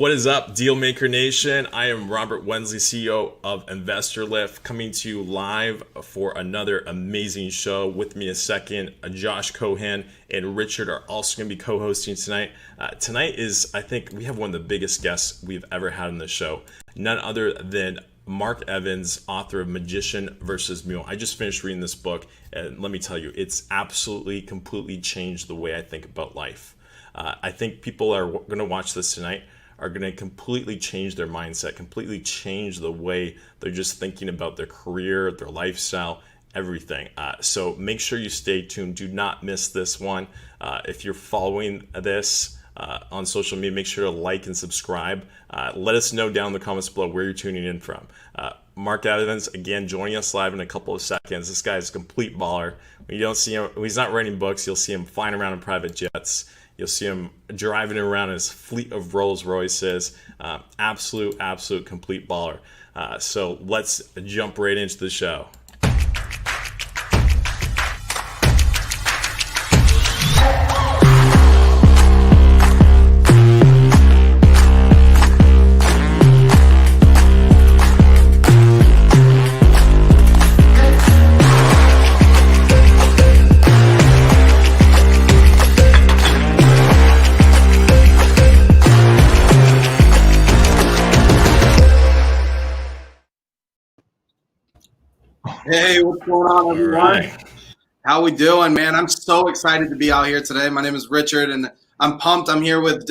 What is up, Dealmaker Nation? I am Robert Wensley, CEO of Investor Lift, coming to you live for another amazing show. With me a second, Josh Cohan and Richard are also going to be co-hosting tonight. Tonight is, I think, we have one of the biggest guests we've ever had on the show. None other than Mark Evans, author of Magician versus Mule. I just finished reading this book, and let me tell you, it's absolutely, completely changed the way I think about life. I think people are going to watch this tonight are going to completely change their mindset, completely change the way they're just thinking about their career, their lifestyle, everything. So make sure you stay tuned. Do not miss this one. If you're following this on social media, make sure to like and subscribe. Let us know down in the comments below where you're tuning in from. Mark Evans, again, joining us live in a couple of seconds. This guy is a complete baller. When you don't see him, when he's not writing books, you'll see him flying around in private jets. You'll see him driving around in his fleet of Rolls Royces. Absolute, complete baller. So let's jump right into the show. Hey, what's going on, everyone? Right. How we doing, man? I'm so excited to be out here today. My name is Richard, and I'm pumped. I'm here with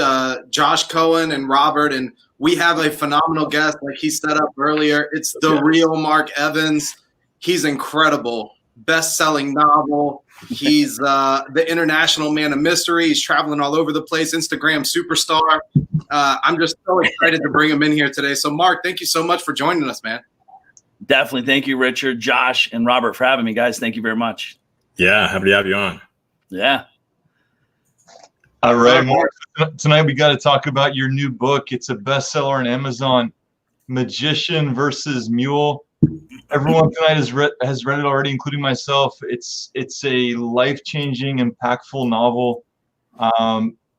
Josh Cohen and Robert, and we have a phenomenal guest, like he set up earlier. It's the real Mark Evans. He's incredible. Best-selling novel. He's the international man of mystery. He's traveling all over the place, Instagram superstar. I'm just so excited to bring him in here today. So, Mark, thank you so much for joining us, man. Definitely. Thank you, Richard, Josh, and Robert for having me, guys. Thank you very much. Yeah, happy to have you on. Yeah. All right, Mark. Tonight we got to talk about your new book. It's a bestseller on Amazon, Magician versus Mule. Everyone tonight has read it already, including myself. It's a life-changing, impactful novel.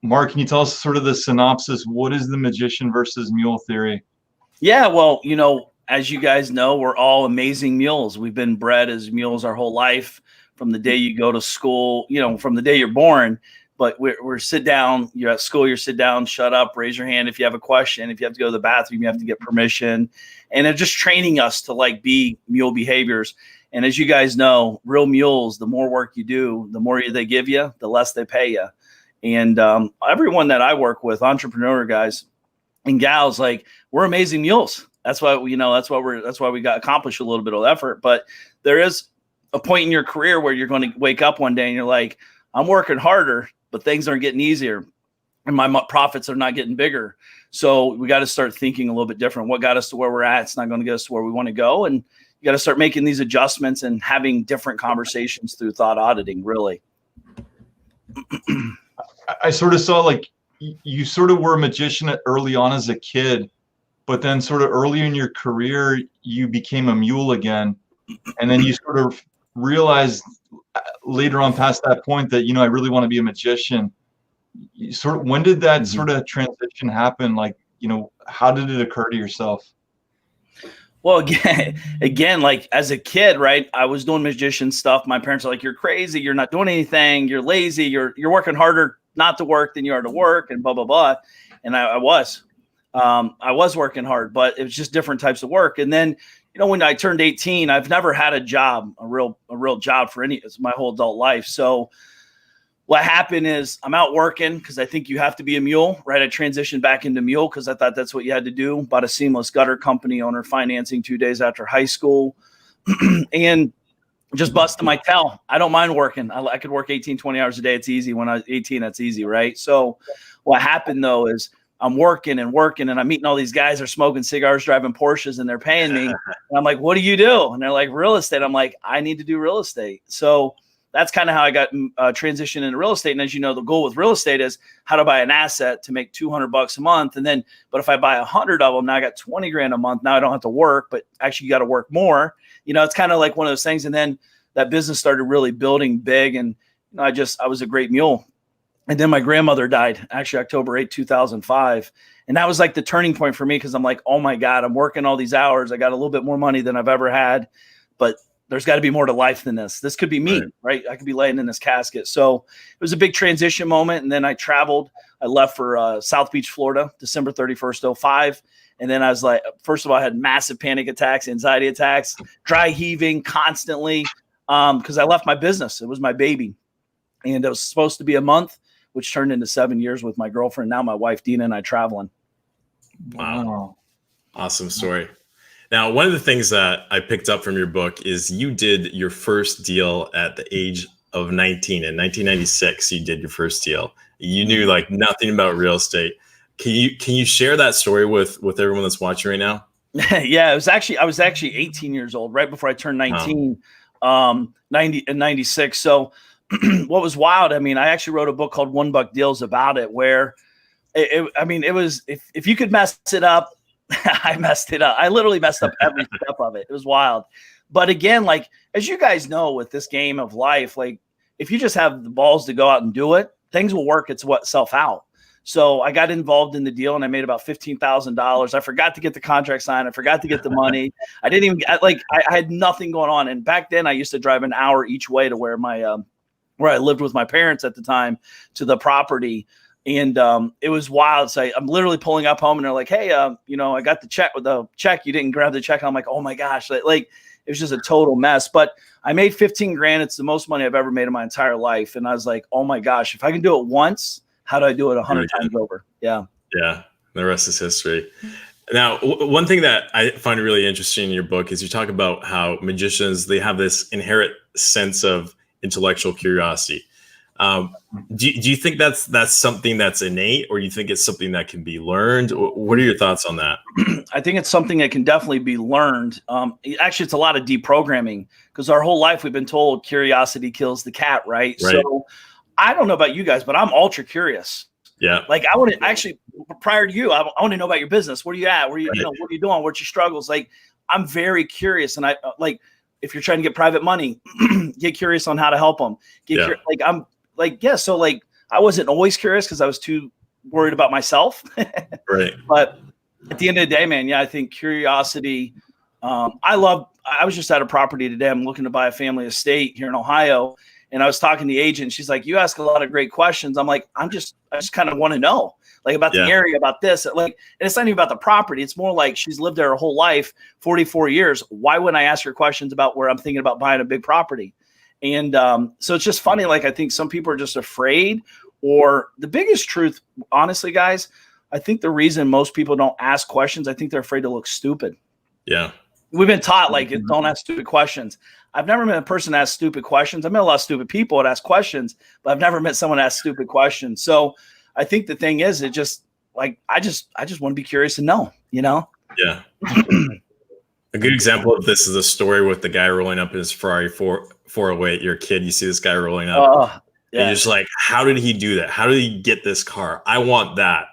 Mark, can you tell us sort of the synopsis? What is the Magician versus Mule theory? Yeah, well, as you guys know, we're all amazing mules. We've been bred as mules our whole life, from the day you go to school, from the day you're born. But we're sit down, you're at school, you're sit down, shut up, raise your hand if you have a question. If you have to go to the bathroom, you have to get permission. And they're just training us to be mule behaviors. And as you guys know, real mules, the more work you do, the more they give you, the less they pay you. And everyone that I work with, entrepreneur guys and gals, we're amazing mules. That's why we got accomplished a little bit of effort. But there is a point in your career where you're going to wake up one day and you're like, I'm working harder, but things aren't getting easier, and my profits are not getting bigger. So we got to start thinking a little bit different. What got us to where we're at? It's not going to get us to where we want to go, and you got to start making these adjustments and having different conversations through thought auditing. Really, I sort of saw you sort of were a magician early on as a kid. But then sort of earlier in your career, you became a mule again. And then you sort of realized later on past that point that, I really want to be a magician. When did that sort of transition happen? How did it occur to yourself? Well, again, as a kid, right, I was doing magician stuff. My parents are like, you're crazy. You're not doing anything. You're lazy. You're working harder not to work than you are to work, and blah, blah, blah. And I was working hard, but it was just different types of work. And then, when I turned 18, I've never had a job, a real job for my whole adult life. So what happened is I'm out working because I think you have to be a mule, right? I transitioned back into mule because I thought that's what you had to do. Bought a seamless gutter company, owner financing 2 days after high school, and just busted my tail. I don't mind working. I could work 18, 20 hours a day. It's easy. When I was 18, that's easy, right? So what happened though is I'm working, and I'm meeting all these guys that are smoking cigars, driving Porsches, and they're paying me. And I'm like, what do you do? And they're like, real estate. I'm like, I need to do real estate. So that's kind of how I got transitioned into real estate. And as you know, the goal with real estate is how to buy an asset to make $200 a month. But if I buy 100 of them, now I got 20 grand a month. Now I don't have to work, but actually you got to work more. It's kind of like one of those things. And then that business started really building big. And I was a great mule. And then my grandmother died, actually October 8, 2005. And that was like the turning point for me, because I'm like, oh my God, I'm working all these hours. I got a little bit more money than I've ever had, but there's got to be more to life than this. This could be me, right? I could be laying in this casket. So it was a big transition moment. And then I traveled. I left for South Beach, Florida, December 31st, 05. And then I was like, first of all, I had massive panic attacks, anxiety attacks, dry heaving constantly, because I left my business. It was my baby. And it was supposed to be a month, which turned into 7 years with my girlfriend. Now my wife, Dina, and I traveling. Wow. Awesome story. Now, one of the things that I picked up from your book is you did your first deal at the age of 19. In 1996, you did your first deal. You knew like nothing about real estate. Can you share that story with everyone that's watching right now? Yeah, I was actually 18 years old right before I turned 19, 96. So what was wild, I mean, I actually wrote a book called $1 Deals about it, where it was, if you could mess it up, I messed it up. I literally messed up every step of it. It was wild. But again, like, as you guys know, with this game of life, like, if you just have the balls to go out and do it, things will work itself out. So I got involved in the deal and I made about $15,000. I forgot to get the contract signed. I forgot to get the money. I didn't even I had nothing going on. And back then I used to drive an hour each way to where I lived with my parents at the time, to the property. And it was wild. So I'm literally pulling up home and they're like, hey, I got the check with the check. You didn't grab the check. And I'm like, oh my gosh. Like it was just a total mess. But I made 15 grand. It's the most money I've ever made in my entire life. And I was like, oh my gosh, if I can do it once, how do I do it 100 times over? Yeah. Yeah. The rest is history. Now, one thing that I find really interesting in your book is you talk about how magicians, they have this inherent sense of intellectual curiosity. Do you think that's something that's innate, or you think it's something that can be learned? What are your thoughts on that? I think it's something that can definitely be learned. Actually, it's a lot of deprogramming, because our whole life we've been told curiosity kills the cat, right? So I don't know about you guys, but I'm ultra curious. Yeah. Like I want to actually, prior to you, I want to know about your business. Where are you at? Where are you, what are you doing? What's your struggles? Like, I'm very curious. And I like, if you're trying to get private money, get curious on how to help them. So like, I wasn't always curious because I was too worried about myself. Right. But at the end of the day, man, I think curiosity, I was just at a property today. I'm looking to buy a family estate here in Ohio. And I was talking to the agent. She's like, you ask a lot of great questions. I'm like, I just kind of want to know, like, about the area, about this. Like, and it's not even about the property. It's more like she's lived there her whole life, 44 years. Why wouldn't I ask her questions about where I'm thinking about buying a big property? And so it's just funny. Like, I think some people are just afraid, or the biggest truth, honestly, guys, I think the reason most people don't ask questions, I think they're afraid to look stupid. Yeah. We've been taught, like, don't ask stupid questions. I've never met a person that asks stupid questions. I've met a lot of stupid people that ask questions, but I've never met someone that asks stupid questions. So I think the thing is, it just, like, I just want to be curious and know, Yeah. A good example of this is a story with the guy rolling up in his Ferrari 408. You're a kid, you see this guy rolling up. And you're just like, how did he do that? How did he get this car? I want that.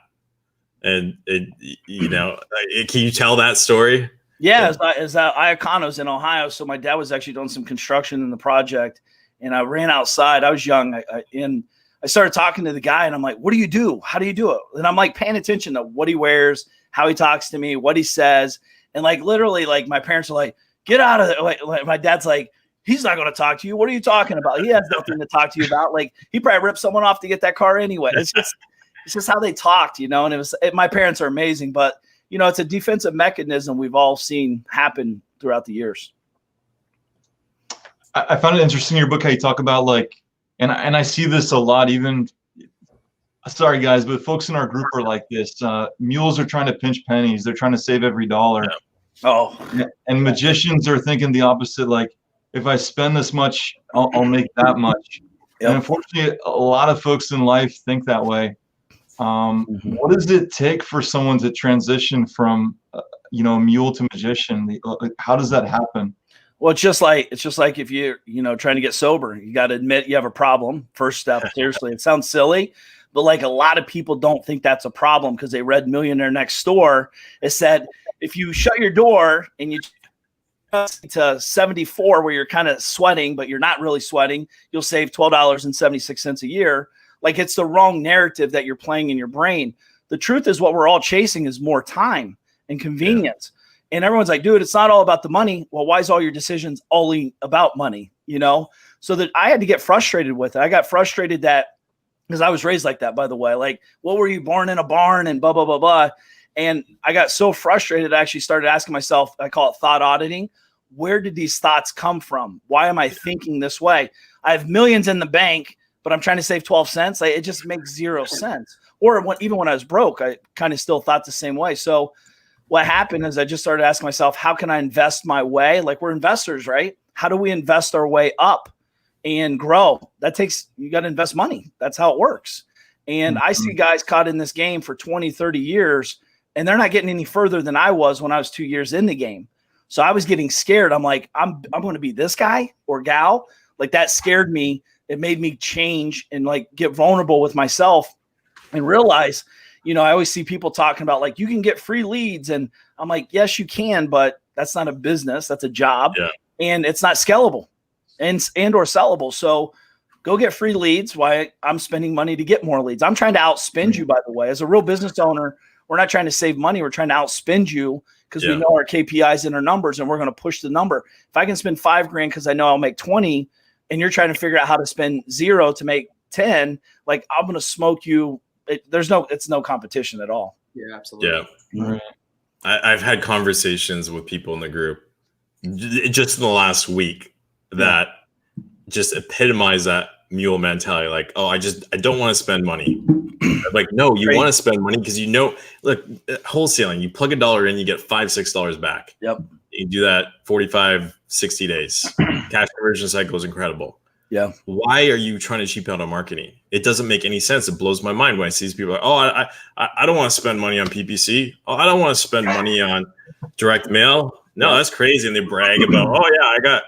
And, can you tell that story? Yeah, it's Iaconos in Ohio. So my dad was actually doing some construction in the project, and I ran outside. I was young, and I started talking to the guy, and I'm like, what do you do? How do you do it? And I'm like paying attention to what he wears, how he talks to me, what he says. And like literally, like, my parents are like, get out of there. Like my dad's like, he's not going to talk to you. What are you talking about? He has nothing to talk to you about. Like, he probably ripped someone off to get that car anyway. It's just how they talked, and my parents are amazing, but it's a defensive mechanism we've all seen happen throughout the years. I found it interesting in your book how you talk about, like, and I see this a lot, even, sorry guys, but folks in our group are like this. Mules are trying to pinch pennies. They're trying to save every dollar. Oh. And magicians are thinking the opposite. Like, if I spend this much, I'll make that much. Yep. And unfortunately, a lot of folks in life think that way. What does it take for someone to transition from, mule to magician? How does that happen? Well, it's just like if you're, trying to get sober, you got to admit you have a problem. First step, seriously. It sounds silly, but like, a lot of people don't think that's a problem because they read Millionaire Next Door. It said, if you shut your door and you to 74 where you're kind of sweating, but you're not really sweating, you'll save $12.76 a year. Like, it's the wrong narrative that you're playing in your brain. The truth is what we're all chasing is more time and convenience. Yeah. And everyone's like, dude, it's not all about the money. Well, why is all your decisions only about money? So that I had to get frustrated with it. I got frustrated because I was raised like that, by the way. Like, what were you born in a barn and blah, blah, blah, blah. And I got so frustrated, I actually started asking myself, I call it thought auditing. Where did these thoughts come from? Why am I thinking this way? I have millions in the bank, but I'm trying to save 12 cents. It just makes zero sense. Or even when I was broke, I kind of still thought the same way. So what happened is I just started asking myself, how can I invest my way? Like, we're investors, right? How do we invest our way up and grow? You got to invest money. That's how it works. And I see guys caught in this game for 20, 30 years, and they're not getting any further than I was when I was 2 years in the game. So I was getting scared. I'm like, I'm going to be this guy or gal. Like, that scared me. It made me change and like get vulnerable with myself and realize, I always see people talking about like, you can get free leads. And I'm like, yes, you can, but that's not a business. That's a job. Yeah. And it's not scalable and or sellable. So go get free leads. Why I'm spending money to get more leads. I'm trying to outspend you, by the way. As a real business owner, we're not trying to save money. We're trying to outspend you because we know our KPIs and our numbers, and we're going to push the number. If I can spend $5,000 because I know I'll make 20, and you're trying to figure out how to spend 0 to make 10, like, I'm going to smoke you. It's no competition at all. Yeah, absolutely. Yeah. I've had conversations with people in the group just in the last week that just epitomize that mule mentality. Like, oh, I don't want to spend money. Like, no, you want to spend money because look, wholesaling, you plug $1 in, you get $5, $6 back. Yep. You do that 45, 60 days. Cash conversion cycle is incredible. Yeah. Why are you trying to cheap out on marketing? It doesn't make any sense. It blows my mind when I see these people like, oh, I don't want to spend money on PPC. Oh, I don't want to spend money on direct mail. No, that's crazy. And they brag about, oh yeah,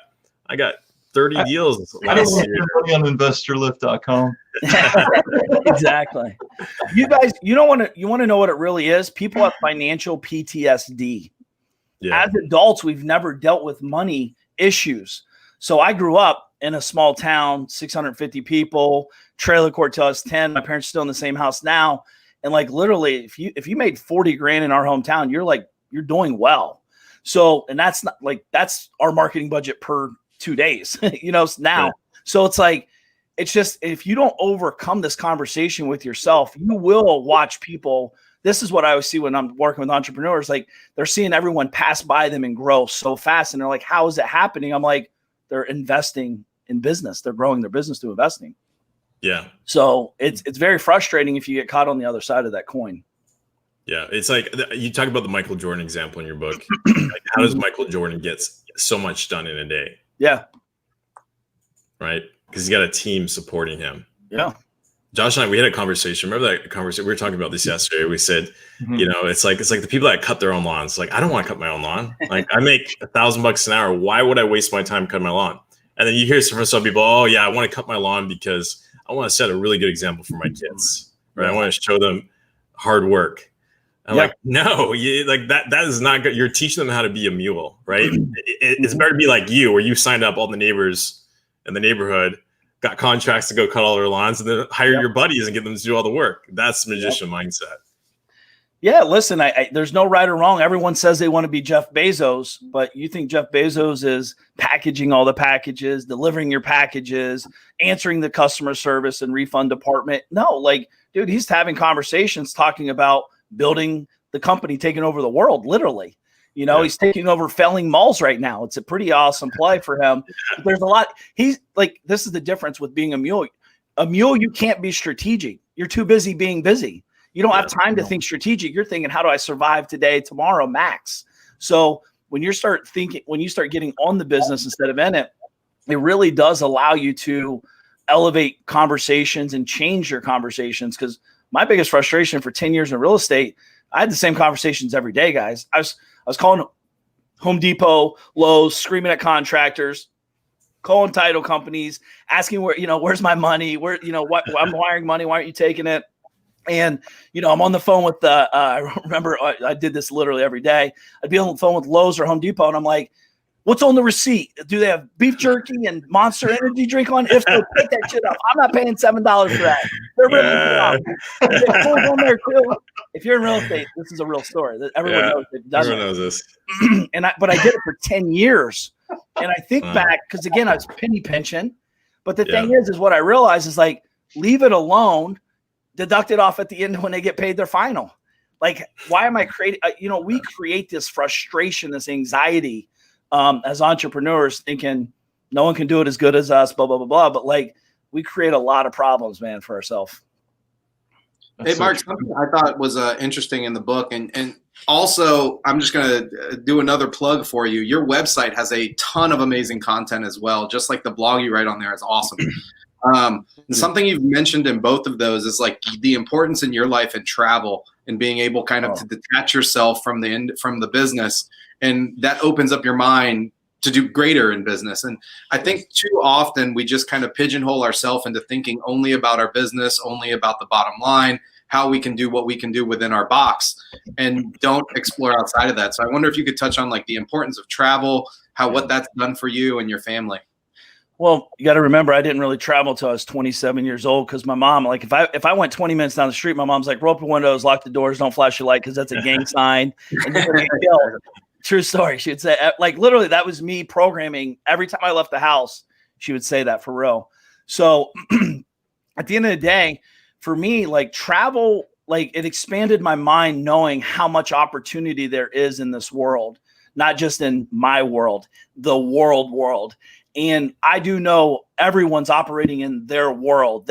I got 30 deals I don't want to spend money on investorlift.com. Exactly. You guys, you want to know what it really is? People have financial PTSD. Yeah. As adults, we've never dealt with money issues. So I grew up in a small town, 650 people, trailer court till I was 10. My parents are still in the same house now. And like, literally, if you made 40 grand in our hometown, you're doing well. So, and that's our marketing budget per 2 days, now. Right. So it's like, it's just, if you don't overcome this conversation with yourself, you will watch people. This is what I always see when I'm working with entrepreneurs. Like, they're seeing everyone pass by them and grow so fast. And they're like, how is it happening? I'm like, they're investing in business. They're growing their business through investing. Yeah. So it's very frustrating if you get caught on the other side of that coin. Yeah. It's like, you talk about the Michael Jordan example in your book. Like, how does Michael Jordan get so much done in a day? Yeah. Right. Because he's got a team supporting him. Yeah. Josh and I, we had a conversation. Remember that conversation? We were talking about this yesterday. We said, it's like the people that cut their own lawns. Like, I don't want to cut my own lawn. Like, I make $1,000 an hour. Why would I waste my time cutting my lawn? And then you hear from some people, oh yeah, I want to cut my lawn because I want to set a really good example for my kids. Right? I want to show them hard work. I'm like, no, that is not good. You're teaching them how to be a mule, right? It's better to be like you, where you signed up all the neighbors in the neighborhood, got contracts to go cut all their lawns, and then hire your buddies and get them to do all the work. That's the magician mindset. Yeah, listen, there's no right or wrong. Everyone says they want to be Jeff Bezos, but you think Jeff Bezos is packaging all the packages, delivering your packages, answering the customer service and refund department. No, like, dude, he's having conversations talking about building the company, taking over the world, literally. He's taking over failing malls right now. It's a pretty awesome play for him. There's a lot. He's like, this is the difference with being a mule. A mule, you can't be strategic. You're too busy being busy. You don't have time to think strategic. You're thinking, how do I survive today, tomorrow, max? So when you start getting on the business instead of in it, it really does allow you to elevate conversations and change your conversations. Because my biggest frustration for 10 years in real estate, I had the same conversations every day, guys. I was calling Home Depot, Lowe's, screaming at contractors, calling title companies, asking where's my money? What I'm wiring money. Why aren't you taking it? And, I'm on the phone with I remember I did this literally every day. I'd be on the phone with Lowe's or Home Depot, and I'm like, what's on the receipt? Do they have beef jerky and Monster Energy drink on? If so, take that shit up. I'm not paying $7 for that. They're really on there too. if you're in real estate, this is a real story. Everyone knows it. Everyone knows this. But I did it for 10 years. And I think back, because again, I was penny pinching. But the thing is what I realized is like, leave it alone, deduct it off at the end when they get paid their final. Like, why am I creating, we create this frustration, this anxiety as entrepreneurs thinking no one can do it as good as us, blah, blah, blah, blah. But like, we create a lot of problems, man, for ourselves. Hey, Mark, something I thought was interesting in the book, and also I'm just going to do another plug for you. Your website has a ton of amazing content as well, just like the blog you write on there is awesome. And something you've mentioned in both of those is like the importance in your life and travel and being able kind of to detach yourself from the business, and that opens up your mind to do greater in business. And I think too often we just kind of pigeonhole ourselves into thinking only about our business, only about the bottom line, how we can do what we can do within our box, and don't explore outside of that. So I wonder if you could touch on like the importance of travel, what that's done for you and your family. Well, you got to remember, I didn't really travel till I was 27 years old because my mom, like if I went 20 minutes down the street, my mom's like, roll up the windows, lock the doors, don't flash your light because that's a gang sign. And you're gonna get killed. True story. She would say, like, literally, that was me programming. Every time I left the house, she would say that for real. So at the end of the day, for me, like travel, like it expanded my mind knowing how much opportunity there is in this world, not just in my world, the world. And I do know everyone's operating in their world,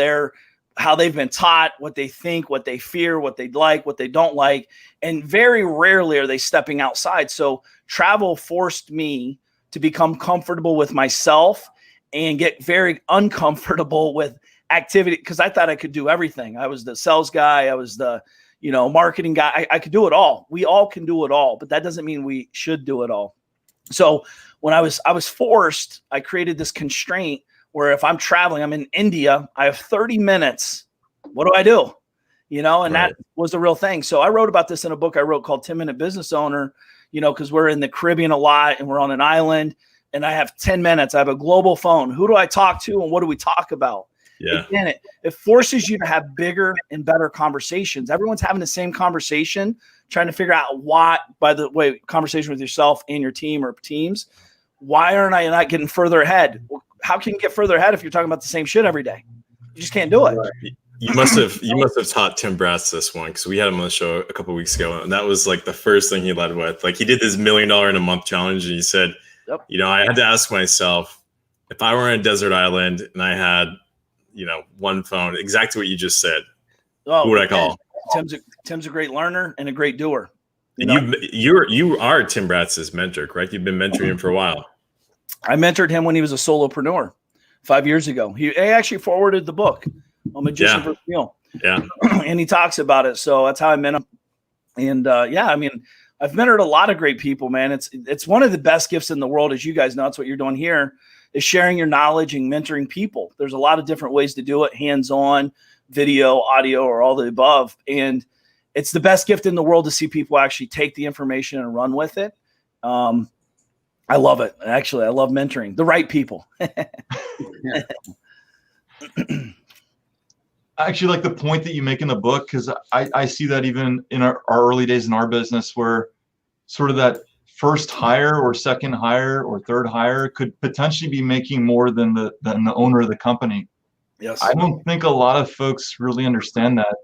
how they've been taught, what they think, what they fear, what they like, what they don't like. And very rarely are they stepping outside. So travel forced me to become comfortable with myself and get very uncomfortable with activity because I thought I could do everything. I was the sales guy. I was the, marketing guy. I could do it all. We all can do it all, but that doesn't mean we should do it all. So when I was forced, I created this constraint where if I'm traveling, I'm in India, I have 30 minutes. What do I do? And that was the real thing. So I wrote about this in a book I wrote called 10-Minute Business Owner, because we're in the Caribbean a lot and we're on an island and I have 10 minutes. I have a global phone. Who do I talk to and what do we talk about? Yeah. Again, it forces you to have bigger and better conversations. Everyone's having the same conversation, trying to figure out by the way, conversation with yourself and your team or teams, why aren't I not getting further ahead? Well, how can you get further ahead if you're talking about the same shit every day? You just can't do it. You must have taught Tim Bratz this one because we had him on the show a couple of weeks ago, and that was like the first thing he led with. Like he did this $1 million in a month challenge, and he said, I had to ask myself if I were on a desert island and I had, one phone, exactly what you just said. Who would I call? Tim's a great learner and a great doer. And you are Tim Bratz's mentor, correct? You've been mentoring him for a while. I mentored him when he was a solopreneur 5 years ago. He actually forwarded the book, A Magician versus Mule. Yeah. And he talks about it. So that's how I met him. And I've mentored a lot of great people, man. It's one of the best gifts in the world, as you guys know. That's what you're doing here, is sharing your knowledge and mentoring people. There's a lot of different ways to do it, hands-on, video, audio, or all the above. And it's the best gift in the world to see people actually take the information and run with it. I love it. Actually, I love mentoring the right people. I actually like the point that you make in the book, because I see that even in our early days in our business, where sort of that first hire or second hire or third hire could potentially be making more than the owner of the company. Yes. I don't think a lot of folks really understand that.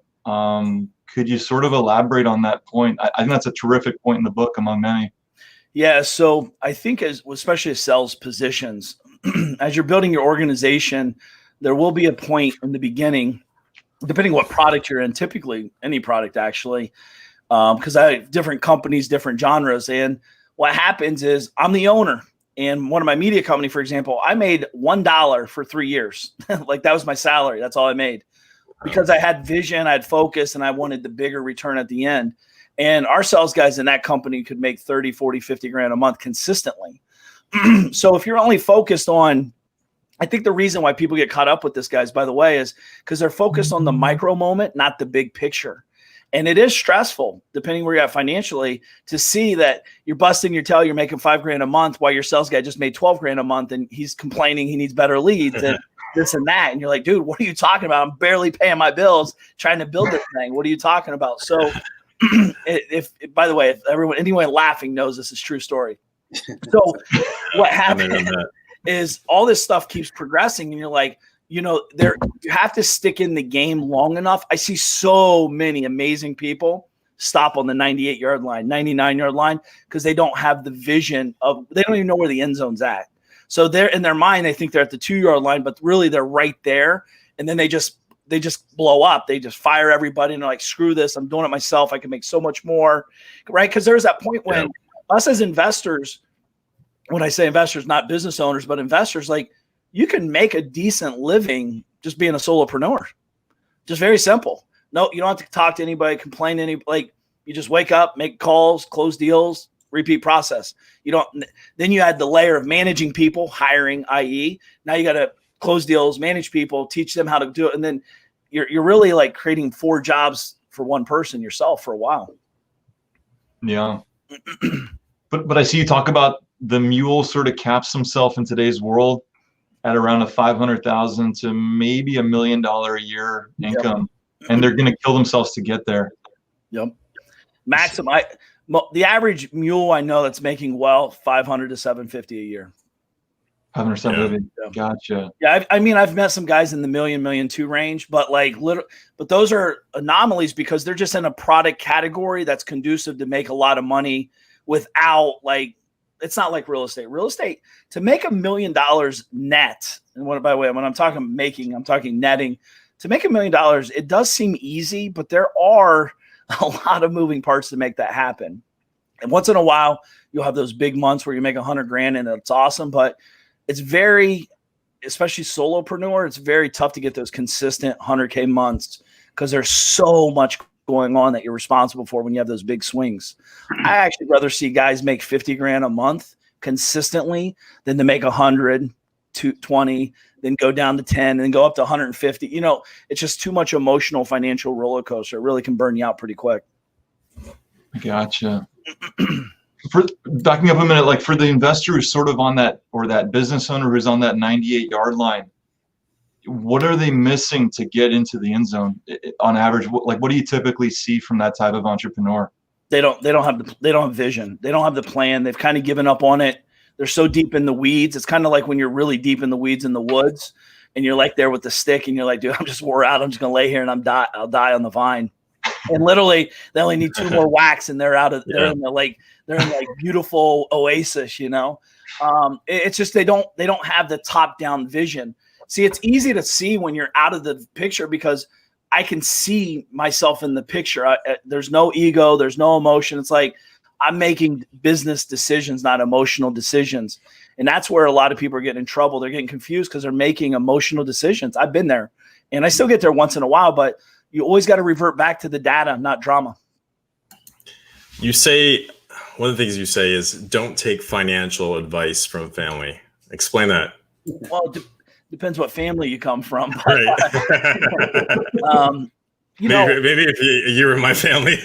Could you sort of elaborate on that point? I think that's a terrific point in the book among many. Yeah. So I think especially as sales positions, as you're building your organization, there will be a point in the beginning, depending what product you're in, typically any product actually, because I have different companies, different genres. And what happens is I'm the owner. And one of my media company, for example, I made $1 for 3 years. Like that was my salary. That's all I made because I had vision, I had focus, and I wanted the bigger return at the end. And our sales guys in that company could make 30, 40, 50 grand a month consistently. So if you're only focused on, I think the reason why people get caught up with this, guys, by the way, is because they're focused on the micro moment, not the big picture. And it is stressful, depending where you're at financially, to see that you're busting your tail, you're making 5 grand a month while your sales guy just made 12 grand a month and he's complaining he needs better leads and this and that. And you're like, dude, what are you talking about? I'm barely paying my bills trying to build this thing. What are you talking about? So if by the way, if anyone laughing knows this is true story. So what happened is all this stuff keeps progressing, and you're like, you have to stick in the game long enough. I see so many amazing people stop on the 98-yard line, 99-yard line, because they don't have the vision they don't even know where the end zone's at. So they're in their mind, they think they're at the 2-yard line, but really they're right there. And then they just blow up. They just fire everybody and they're like, screw this. I'm doing it myself. I can make so much more. Right. Because there's that point when us as investors, when I say investors, not business owners, but investors, like you can make a decent living just being a solopreneur. Just very simple. No, you don't have to talk to anybody, complain to anybody. Like you just wake up, make calls, close deals, repeat process. Then you add the layer of managing people, hiring, i.e. now you got to close deals, manage people, teach them how to do it. And then you're really like creating 4 jobs for one person yourself for a while. Yeah. But I see you talk about the Mule sort of caps himself in today's world at around a $500,000 to maybe $1 million a year income. Yep. And they're going to kill themselves to get there. Yep. Maximum. The average Mule I know that's making well, 500 to 750 a year. 500, 750. Yeah. Gotcha. Yeah. I mean, I've met some guys in the $1 million, $1.2 million range, but but those are anomalies because they're just in a product category that's conducive to make a lot of money without it's not like real estate. Real estate, to make $1 million net, and by the way, when I'm talking making, I'm talking netting. To make $1 million, it does seem easy, but there are a lot of moving parts to make that happen. And once in a while, you'll have those big months where you make $100,000 and it's awesome, but it's especially solopreneur, it's very tough to get those consistent $100K months because there's so much going on that you're responsible for when you have those big swings. I actually rather see guys make $50,000 a month consistently than to make 100, 20, then go down to 10 and then go up to 150. It's just too much emotional financial roller coaster. It really can burn you out pretty quick. Gotcha. For backing up a minute, like for the investor who's sort of on that, or that business owner who's on that 98-yard line, what are they missing to get into the end zone on average? What do you typically see from that type of entrepreneur? They don't have vision. They don't have the plan. They've kind of given up on it. They're so deep in the weeds. It's kind of like when you're really deep in the weeds in the woods and you're like there with the stick and you're like, dude, I'm just wore out. I'm just going to lay here and I'll die on the vine. And literally they only need 2 more whacks and they're in the lake. They're in like beautiful oasis, it's just, they don't have the top down vision. See, it's easy to see when you're out of the picture because I can see myself in the picture. There's no ego. There's no emotion. It's like I'm making business decisions, not emotional decisions. And that's where a lot of people are getting in trouble. They're getting confused because they're making emotional decisions. I've been there and I still get there once in a while, but you always got to revert back to the data, not drama. You say, one of the things you say is don't take financial advice from family. Explain that. Well, depends what family you come from. Right. Maybe if you were my family.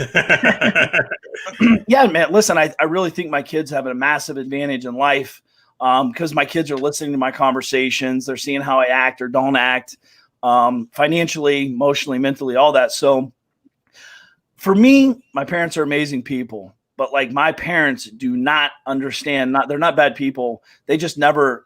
Yeah, man. Listen, I really think my kids have a massive advantage in life because my kids are listening to my conversations. They're seeing how I act or don't act financially, emotionally, mentally, all that. So for me, my parents are amazing people, but my parents do not understand. They're not bad people. They just never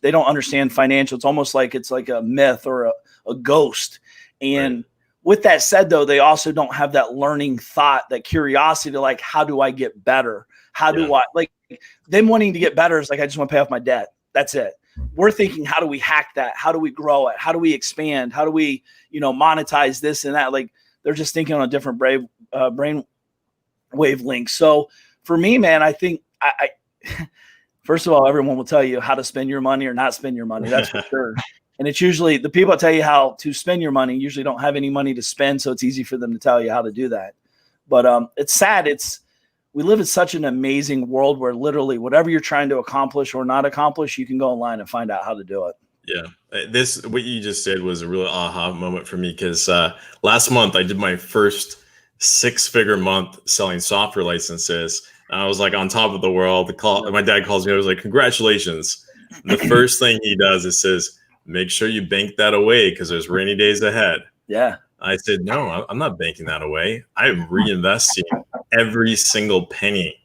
they don't understand financial. It's almost like it's like a myth or a ghost. And right. With that said, though, they also don't have that learning thought, that curiosity to how do I get better? How do I them wanting to get better is I just want to pay off my debt. That's it. We're thinking, how do we hack that? How do we grow it? How do we expand? How do we, monetize this and that? They're just thinking on a different brain wavelength. So for me, man, I think I first of all, everyone will tell you how to spend your money or not spend your money. That's for sure. And it's usually the people that tell you how to spend your money usually don't have any money to spend. So it's easy for them to tell you how to do that. But it's sad. We live in such an amazing world where literally whatever you're trying to accomplish or not accomplish, you can go online and find out how to do it. Yeah. What you just did was a real aha moment for me because last month I did my first 6-figure month selling software licenses. I was on top of the world. My dad calls me. I was like, congratulations. The first thing he does is says, make sure you bank that away because there's rainy days ahead. Yeah. I said, no, I'm not banking that away. I'm reinvesting every single penny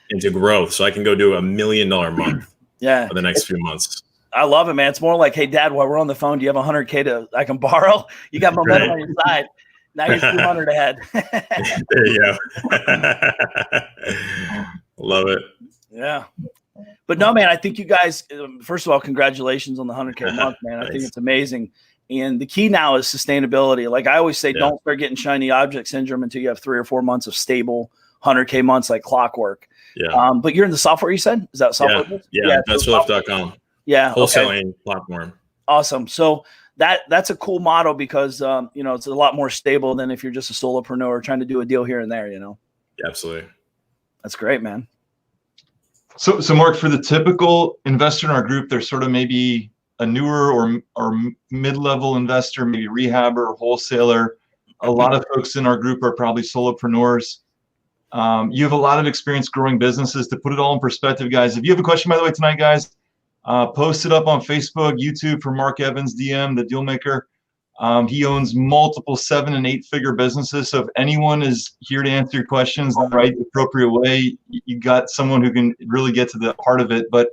into growth so I can go do $1 million month for the next few months. I love it, man. It's more like, hey, Dad, while we're on the phone, do you have $100K I can borrow? You got momentum on your side. Now you're 200 ahead. There you go. Love it. Yeah. But no, man, I think you guys, first of all, congratulations on the 100K a month, man. I think it's amazing. And the key now is sustainability. Like I always say, don't start getting shiny object syndrome until you have 3 or 4 months of stable 100K months like clockwork. Yeah. But you're in the software, you said? Is that software? Yeah. investorlift.com. Yeah. Wholesaling platform. Awesome. So that's a cool model because, it's a lot more stable than if you're just a solopreneur trying to do a deal here and there, Yeah, absolutely. That's great, man. So Mark, for the typical investor in our group, there's sort of maybe a newer or mid-level investor, maybe rehabber, wholesaler. A lot of folks in our group are probably solopreneurs. You have a lot of experience growing businesses. To put it all in perspective, guys, if you have a question, by the way, tonight, guys, post it up on Facebook, YouTube for Mark Evans, DM, the deal maker. He owns multiple 7- and 8-figure businesses. So if anyone is here to answer your questions the right, appropriate way, you got someone who can really get to the heart of it. But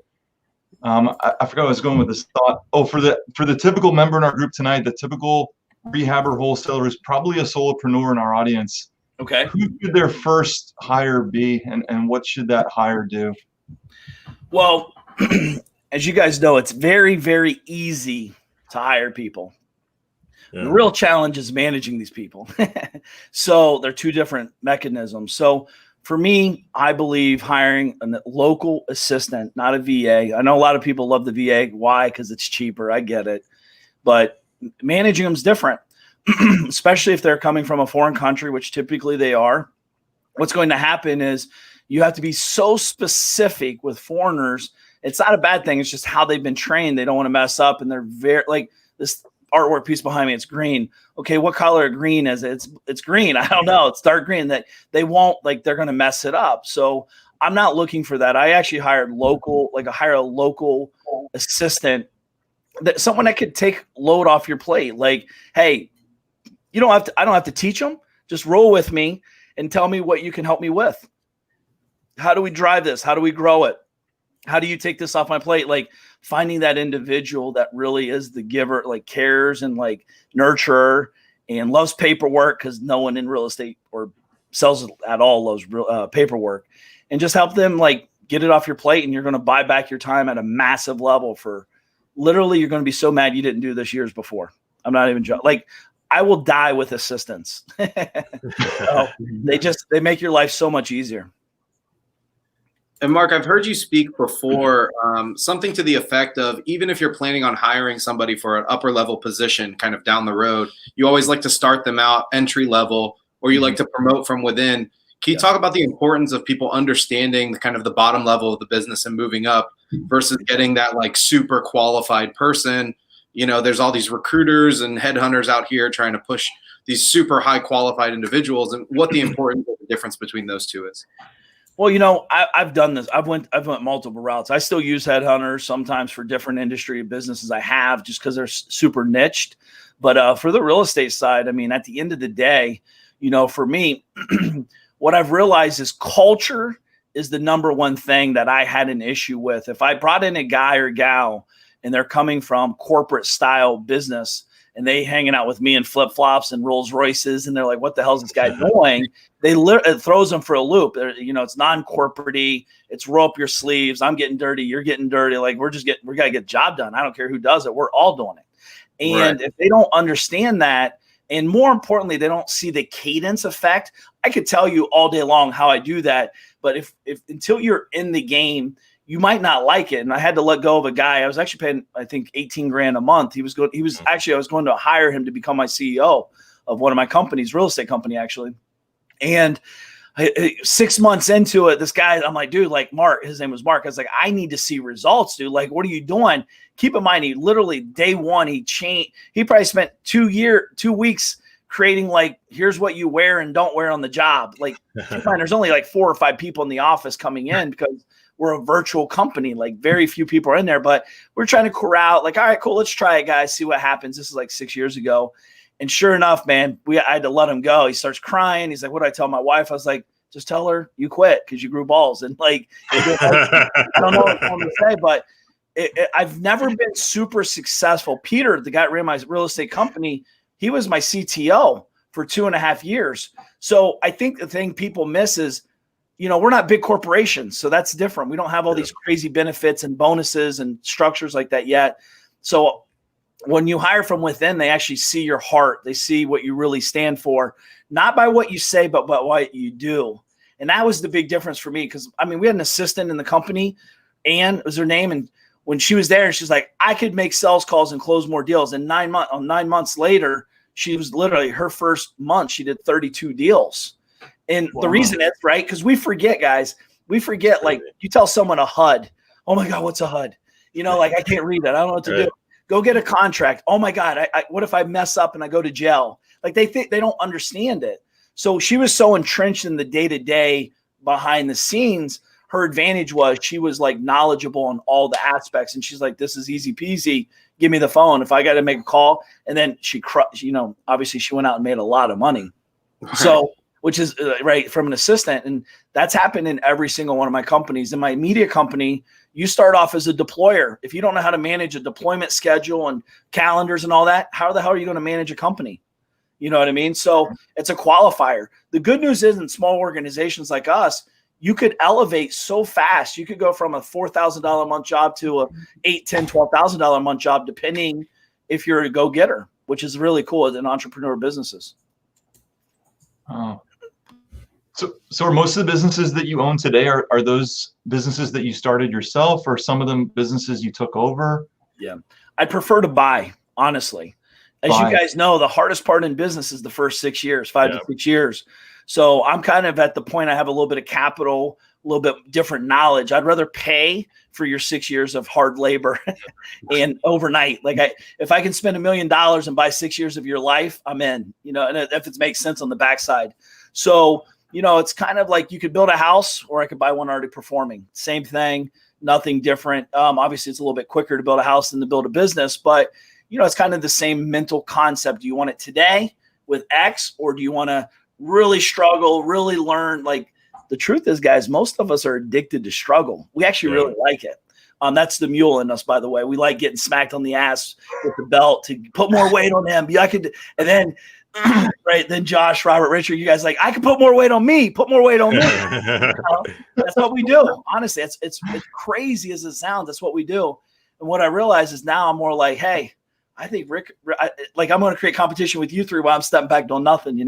I forgot I was going with this thought. Oh, for the typical member in our group tonight, the typical rehabber wholesaler is probably a solopreneur in our audience. Okay. Who should their first hire be, and what should that hire do? Well, as you guys know, it's very, very easy to hire people. Yeah. The real challenge is managing these people. So they're two different mechanisms. So for me, I believe hiring a local assistant, not a VA. I know a lot of people love the VA. Why? Because it's cheaper. I get it. But managing them is different, especially if they're coming from a foreign country, which typically they are. What's going to happen is you have to be so specific with foreigners. It's not a bad thing. It's just how they've been trained. They don't want to mess up. And they're very like this artwork piece behind me. It's green. Okay. What color of green is it? It's green. I don't know. It's dark green. That they won't, like, they're going to mess it up. So I'm not looking for that. I actually hired hire a local assistant, someone that could take load off your plate. Like, hey, I don't have to teach them. Just roll with me and tell me what you can help me with. How do we drive this? How do we grow it? How do you take this off my plate? Like finding that individual that really is the giver, like cares and like nurturer and loves paperwork, because no one in real estate or sells at all loves paperwork, and just help them like get it off your plate. And you're going to buy back your time at a massive level for literally, you're going to be so mad you didn't do this years before. I'm not even joking. Like I will die with assistants. So they make your life so much easier. And Mark, I've heard you speak before, something to the effect of, even if you're planning on hiring somebody for an upper level position kind of down the road, you always like to start them out entry level, or you like to promote from within. Can you talk about the importance of people understanding the kind of the bottom level of the business and moving up versus getting that like super qualified person? There's all these recruiters and headhunters out here trying to push these super high qualified individuals, and what the importance of the difference between those two is. Well, I've done this. I've went multiple routes. I still use headhunters sometimes for different industry businesses I have, just because they're super niched. But for the real estate side, I mean, at the end of the day, for me, what I've realized is culture is the number one thing that I had an issue with. If I brought in a guy or gal and they're coming from corporate style business and they hanging out with me in flip flops and Rolls Royces, and they're like, what the hell is this guy doing? It throws them for a loop. It's non-corporate-y. It's roll up your sleeves. I'm getting dirty. You're getting dirty. Like we got to get the job done. I don't care who does it. We're all doing it. And if they don't understand that, and more importantly, they don't see the cadence effect. I could tell you all day long how I do that. But if until you're in the game, you might not like it. And I had to let go of a guy. I was actually paying, I think, $18,000 a month. I was going to hire him to become my CEO of one of my companies, real estate company, actually. And 6 months into it, this guy, I'm like, dude, like Mark, his name was Mark. I was like, I need to see results, dude. Like, what are you doing? Keep in mind, he literally day one, he probably spent 2 weeks creating like, here's what you wear and don't wear on the job. Like, keep in mind, there's only like 4 or 5 people in the office coming in because we're a virtual company. Like very few people are in there, but we're trying to corral, like, all right, cool. Let's try it, guys. See what happens. This is like 6 years ago. And sure enough, man, I had to let him go. He starts crying. He's like, what do I tell my wife? I was like, just tell her you quit because you grew balls. And like, I don't know what I'm to say, but I've never been super successful. Peter, the guy that ran my real estate company, he was my CTO for 2.5 years. So I think the thing people miss is, we're not big corporations. So that's different. We don't have all these crazy benefits and bonuses and structures like that yet. So when you hire from within, they actually see your heart. They see what you really stand for, not by what you say, but by what you do. And that was the big difference for me. Because, we had an assistant in the company, Ann was her name. And when she was there, she's like, I could make sales calls and close more deals. And 9 months later, she was literally her first month, she did 32 deals. And the reason is, right, because we forget, guys, like you tell someone a HUD. Oh my God, what's a HUD? Like I can't read that. I don't know what to do. Go get a contract. Oh my God, what if I mess up and I go to jail? Like they think they don't understand it. So she was so entrenched in the day-to-day behind the scenes. Her advantage was she was like knowledgeable on all the aspects. And she's like, this is easy peasy. Give me the phone if I got to make a call. And then she obviously she went out and made a lot of money. So, which is right from an assistant. And that's happened in every single one of my companies. In my media company, you start off as a deployer. If you don't know how to manage a deployment schedule and calendars and all that, how the hell are you going to manage a company? You know what I mean? So it's a qualifier. The good news is in small organizations like us, you could elevate so fast. You could go from a $4,000 a month job to a $8,000, $10,000, $12,000 a month job, depending if you're a go-getter, which is really cool in entrepreneur businesses. Oh. So are most of the businesses that you own today, are those businesses that you started yourself, or some of them businesses you took over? Yeah, I prefer to buy, honestly. As you guys know, the hardest part in business is the first 6 years, 5 to 6 years. So I'm kind of at the point I have a little bit of capital, a little bit different knowledge. I'd rather pay for your 6 years of hard labor and overnight. Like if I can spend $1 million and buy 6 years of your life, I'm in, and if it makes sense on the backside. So, it's kind of like you could build a house or I could buy one already performing. Same thing, nothing different. Obviously it's a little bit quicker to build a house than to build a business, but it's kind of the same mental concept. Do you want it today with X, or do you want to really struggle, really learn? Like the truth is, guys, most of us are addicted to struggle. We actually really like it. That's the mule in us, by the way. We like getting smacked on the ass with the belt to put more weight on him. And then, right, then Josh, Robert, Richard, you guys like, I can put more weight on me. Put more weight on me. That's what we do. Honestly, it's crazy as it sounds. That's what we do. And what I realize is now I'm more like, hey, I think Rick, I'm going to create competition with you three while I'm stepping back doing nothing,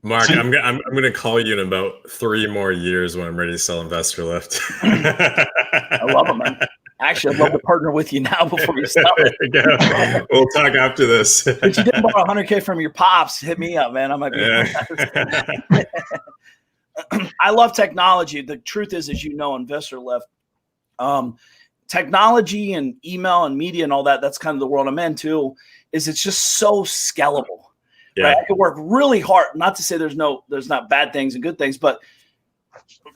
Mark, I'm going to call you in about 3 more years when I'm ready to sell Investor Lift. I love it, man. Actually, I'd love to partner with you now before you sell it. Yeah. We'll talk after this. But you did borrow $100K from your pops. Hit me up, man. I might be. I love technology. The truth is, as you know, Investor Lift, technology and email and media and all that, that's kind of the world I'm in too, is it's just so scalable. Yeah. Right? I could work really hard. Not to say there's not bad things and good things, but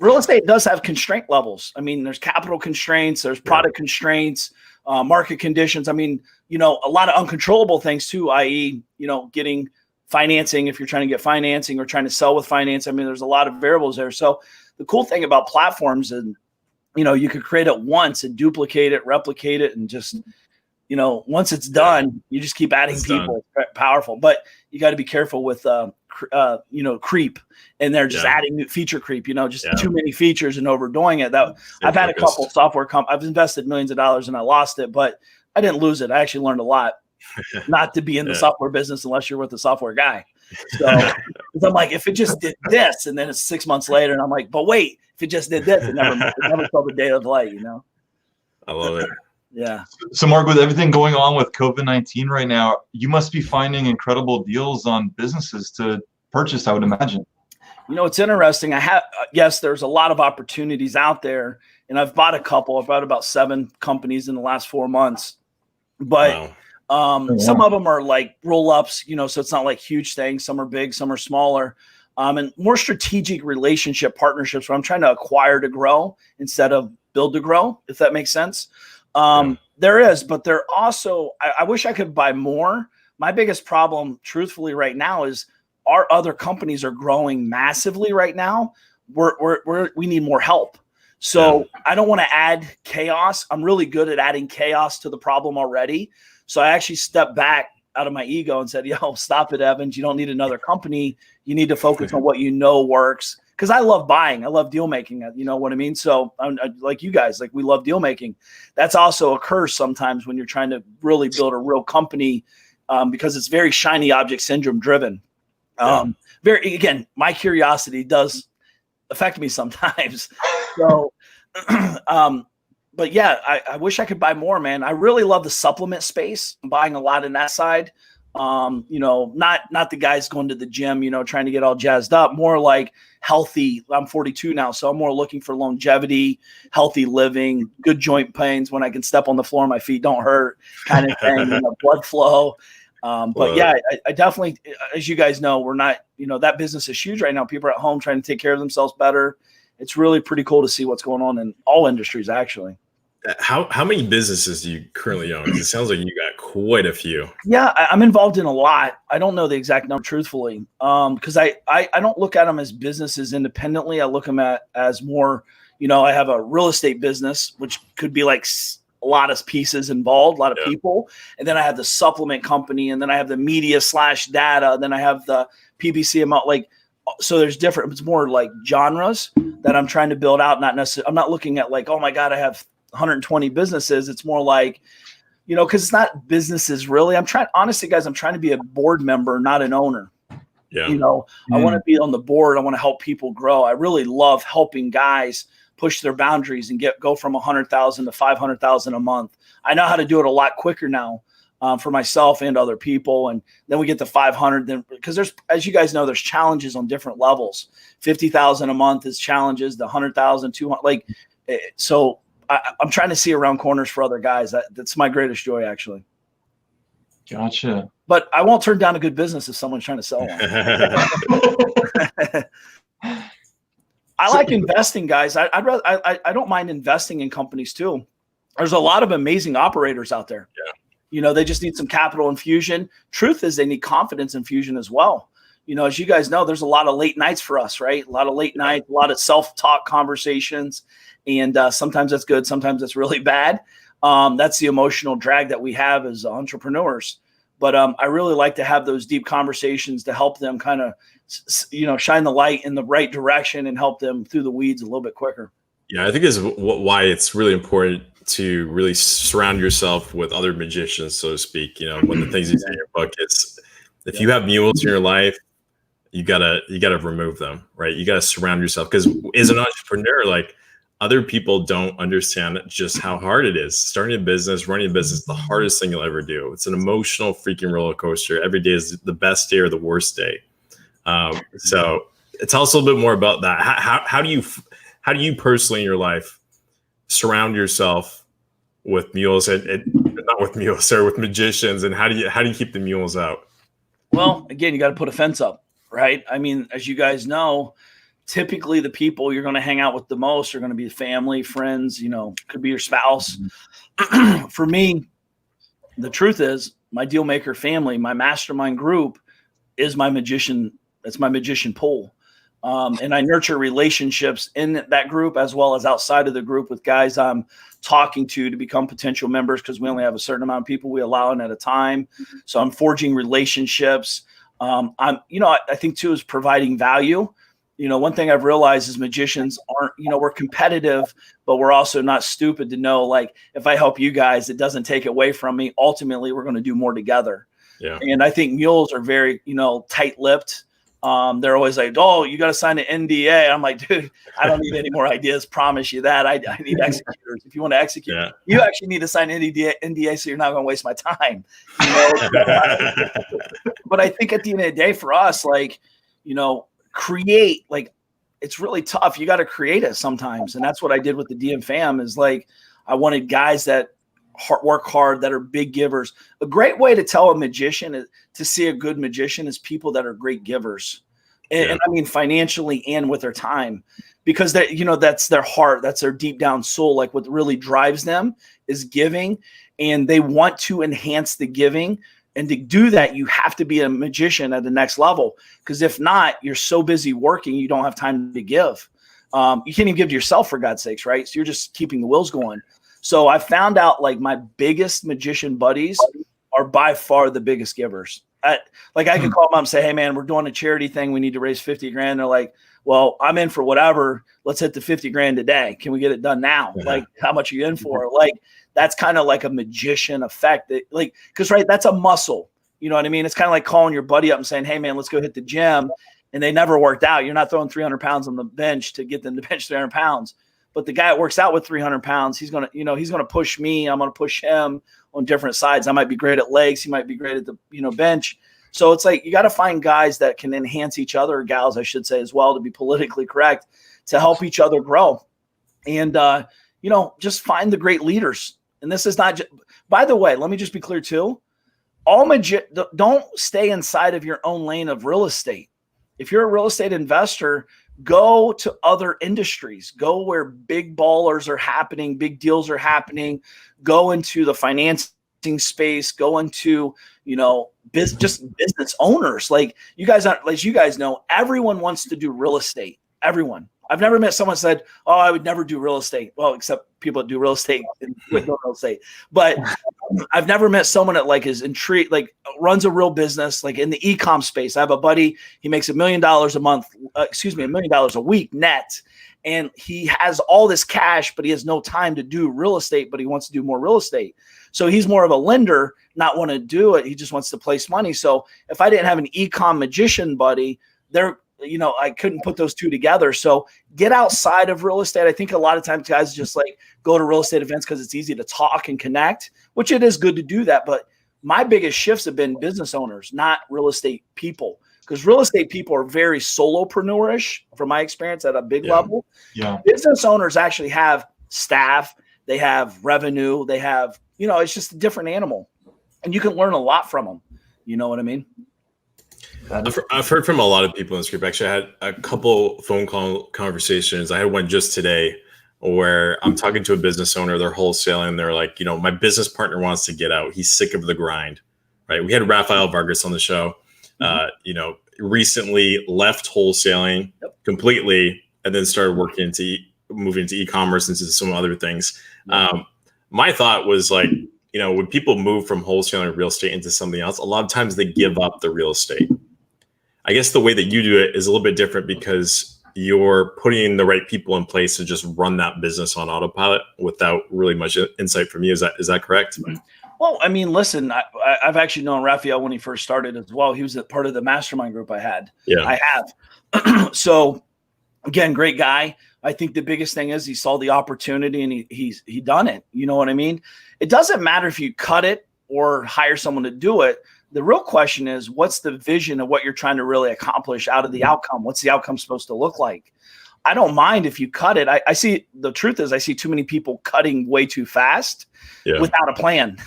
real estate does have constraint levels. There's capital constraints, there's product constraints, market conditions. A lot of uncontrollable things too, i.e., getting financing if you're trying to get financing or trying to sell with finance. There's a lot of variables there. So the cool thing about platforms and you could create it once and duplicate it, replicate it, and just, once it's done, you just keep adding people. It's powerful, but you got to be careful with, creep, and they're just adding new feature creep, too many features and overdoing it. I've had a couple software I've invested millions of dollars and I lost it, but I didn't lose it. I actually learned a lot not to be in the software business unless you're with a software guy. So I'm like, if it just did this, and then it's 6 months later, and I'm like, but wait, if it just did this, it never saw the day of light, I love it. Yeah. So Mark, with everything going on with COVID-19 right now, you must be finding incredible deals on businesses to purchase, I would imagine. It's interesting. Yes, there's a lot of opportunities out there, and I've bought a couple. I've bought about 7 companies in the last 4 months, but some of them are like roll-ups, so it's not like huge things. Some are big, some are smaller, and more strategic relationship partnerships where I'm trying to acquire to grow instead of build to grow, if that makes sense. There is, but there also, I wish I could buy more. My biggest problem, truthfully, right now is our other companies are growing massively right now. We need more help. So I don't want to add chaos. I'm really good at adding chaos to the problem already. So I actually stepped back out of my ego and said, yo, stop it, Evans. You don't need another company. You need to focus on what you know works. Because I love buying. I love deal making. You know what I mean? So like you guys, like we love deal making. That's also a curse sometimes when you're trying to really build a real company because it's very shiny object syndrome driven. Again, my curiosity does affect me sometimes. So, but yeah, I wish I could buy more, man. I really love the supplement space. I'm buying a lot in that side. Not the guys going to the gym, trying to get all jazzed up, more like healthy. I'm 42 now, so I'm more looking for longevity, healthy living, good joint pains when I can step on the floor, my feet don't hurt kind of thing, blood flow. But yeah, I definitely, as you guys know, we're not, that business is huge right now. People are at home trying to take care of themselves better. It's really pretty cool to see what's going on in all industries, actually. How many businesses do you currently own? It sounds like you got quite a few. Yeah, I'm involved in a lot. I don't know the exact number, truthfully, because I don't look at them as businesses independently. I look them at as more, I have a real estate business, which could be like a lot of pieces involved, a lot of people. And then I have the supplement company, and then I have the media / data. And then I have the PPC amount, so there's different, it's more like genres that I'm trying to build out. Not necessarily, I'm not looking at like, oh my God, I have 120 businesses. It's more like, because it's not businesses really. Honestly, guys, I'm trying to be a board member, not an owner. Yeah. I want to be on the board. I want to help people grow. I really love helping guys push their boundaries and go from 100,000 to 500,000 a month. I know how to do it a lot quicker now for myself and other people. And then we get to 500, then because there's, as you guys know, there's challenges on different levels. 50,000 a month is challenges, the 100,000, 200, so I'm trying to see around corners for other guys. That's my greatest joy, actually. Gotcha. But I won't turn down a good business if someone's trying to sell one. I like investing, guys. I don't mind investing in companies too. There's a lot of amazing operators out there. Yeah. They just need some capital infusion. Truth is, they need confidence infusion as well. As you guys know, there's a lot of late nights for us, right? A lot of late nights, a lot of self-talk conversations. And sometimes that's good. Sometimes that's really bad. That's the emotional drag that we have as entrepreneurs. But I really like to have those deep conversations to help them kind of, shine the light in the right direction and help them through the weeds a little bit quicker. Yeah, I think this is why it's really important to really surround yourself with other magicians, so to speak. One of the things you say in your book is if you have mules in your life, you gotta remove them, right? You gotta surround yourself, because as an entrepreneur, other people don't understand just how hard it is. Starting a business, running a business, the hardest thing you'll ever do. It's an emotional freaking roller coaster. Every day is the best day or the worst day. So tell us a little bit more about that. How do you personally in your life surround yourself with mules and not with mules, sorry, with magicians, and how do you keep the mules out? Well, again, you got to put a fence up, right? I mean, as you guys know, typically the people you're going to hang out with the most are going to be family, friends, could be your spouse. For me, the truth is my deal maker family, my mastermind group is my magician. That's my magician pool. And I nurture relationships in that group as well as outside of the group with guys I'm talking to become potential members, because we only have a certain amount of people we allow in at a time. So I'm forging relationships. I think too is providing value. One thing I've realized is magicians aren't, we're competitive, but we're also not stupid to know, if I help you guys, it doesn't take away from me. Ultimately, we're going to do more together. Yeah. And I think mules are very, tight-lipped. They're always like, oh, you got to sign an NDA. I'm like, dude, I don't need any more ideas. Promise you that. I need executors. If you want to execute, you actually need to sign an NDA so you're not going to waste my time. But I think at the end of the day for us, create, it's really tough. You got to create it sometimes. And that's what I did with the DM fam is I wanted guys that work hard, that are big givers. A great way to tell a magician to see a good magician is people that are great givers. And I mean financially and with their time, because that, you know, that's their heart, that's their deep down soul. Like what really drives them is giving, and they want to enhance the giving. And to do that, you have to be a magician at the next level, because if not, you're so busy working, you don't have time to give. You can't even give to yourself, for God's sakes, right? So you're just keeping the wheels going. So I found out like my biggest magician buddies are by far the biggest givers. I could call them up and say, hey man, we're doing a charity thing. We need to raise 50 grand. They're like, well, I'm in for whatever. Let's hit the 50 grand today. Can we get it done now? Like, how much are you in for? Like, that's kind of like a magician effect. That, like, cause right, that's a muscle. You know what I mean? It's kind of like calling your buddy up and saying, hey man, let's go hit the gym. And they never worked out. You're not throwing 300 pounds on the bench to get them to bench 300 pounds. But the guy that works out with 300 pounds, he's going to push me. I'm going to push him on different sides. I might be great at legs. He might be great at the, bench. So it's like, you got to find guys that can enhance each other, gals, I should say as well, to be politically correct, to help each other grow. And, just find the great leaders. And this is not just, by the way, let me just be clear too. Don't stay inside of your own lane of real estate. If you're a real estate investor, go to other industries, go where big ballers are happening, big deals are happening, go into the financing space, go into, just business owners. Like you guys know, everyone wants to do real estate. Everyone. I've never met someone said, oh, I would never do real estate. Well, except people that do real estate and with no real estate. But I've never met someone that like is intrigued, like runs a real business, like in the e-com space. I have a buddy, he makes $1 million a month, $1 million a week net. And he has all this cash, but he has no time to do real estate, but he wants to do more real estate. So he's more of a lender, not want to do it. He just wants to place money. So if I didn't have an e-com magician buddy, I couldn't put those two together. So get outside of real estate. I think a lot of times guys just like go to real estate events because it's easy to talk and connect, which it is good to do that. But my biggest shifts have been business owners, not real estate people, because real estate people are very solopreneur-ish from my experience at a big level. Yeah. Business owners actually have staff, they have revenue, they have, it's just a different animal, and you can learn a lot from them. You know what I mean? I've heard from a lot of people in this group. Actually, I had a couple phone call conversations. I had one just today where I'm talking to a business owner. They're wholesaling. They're like, my business partner wants to get out. He's sick of the grind, right? We had Rafael Vargas on the show. Recently left wholesaling completely and then started moving into e-commerce and into some other things. My thought was like, when people move from wholesaling real estate into something else, a lot of times they give up the real estate. I guess the way that you do it is a little bit different because you're putting the right people in place to just run that business on autopilot without really much insight from you. Is that correct? Well, I mean, listen, I've actually known Raphael when he first started as well. He was a part of the mastermind group I had. Yeah, I have. So again, great guy. I think the biggest thing is he saw the opportunity and he done it. You know what I mean? It doesn't matter if you cut it or hire someone to do it. The real question is, what's the vision of what you're trying to really accomplish out of the outcome? What's the outcome supposed to look like? I don't mind if you cut it. I see, the truth is I see too many people cutting way too fast without a plan.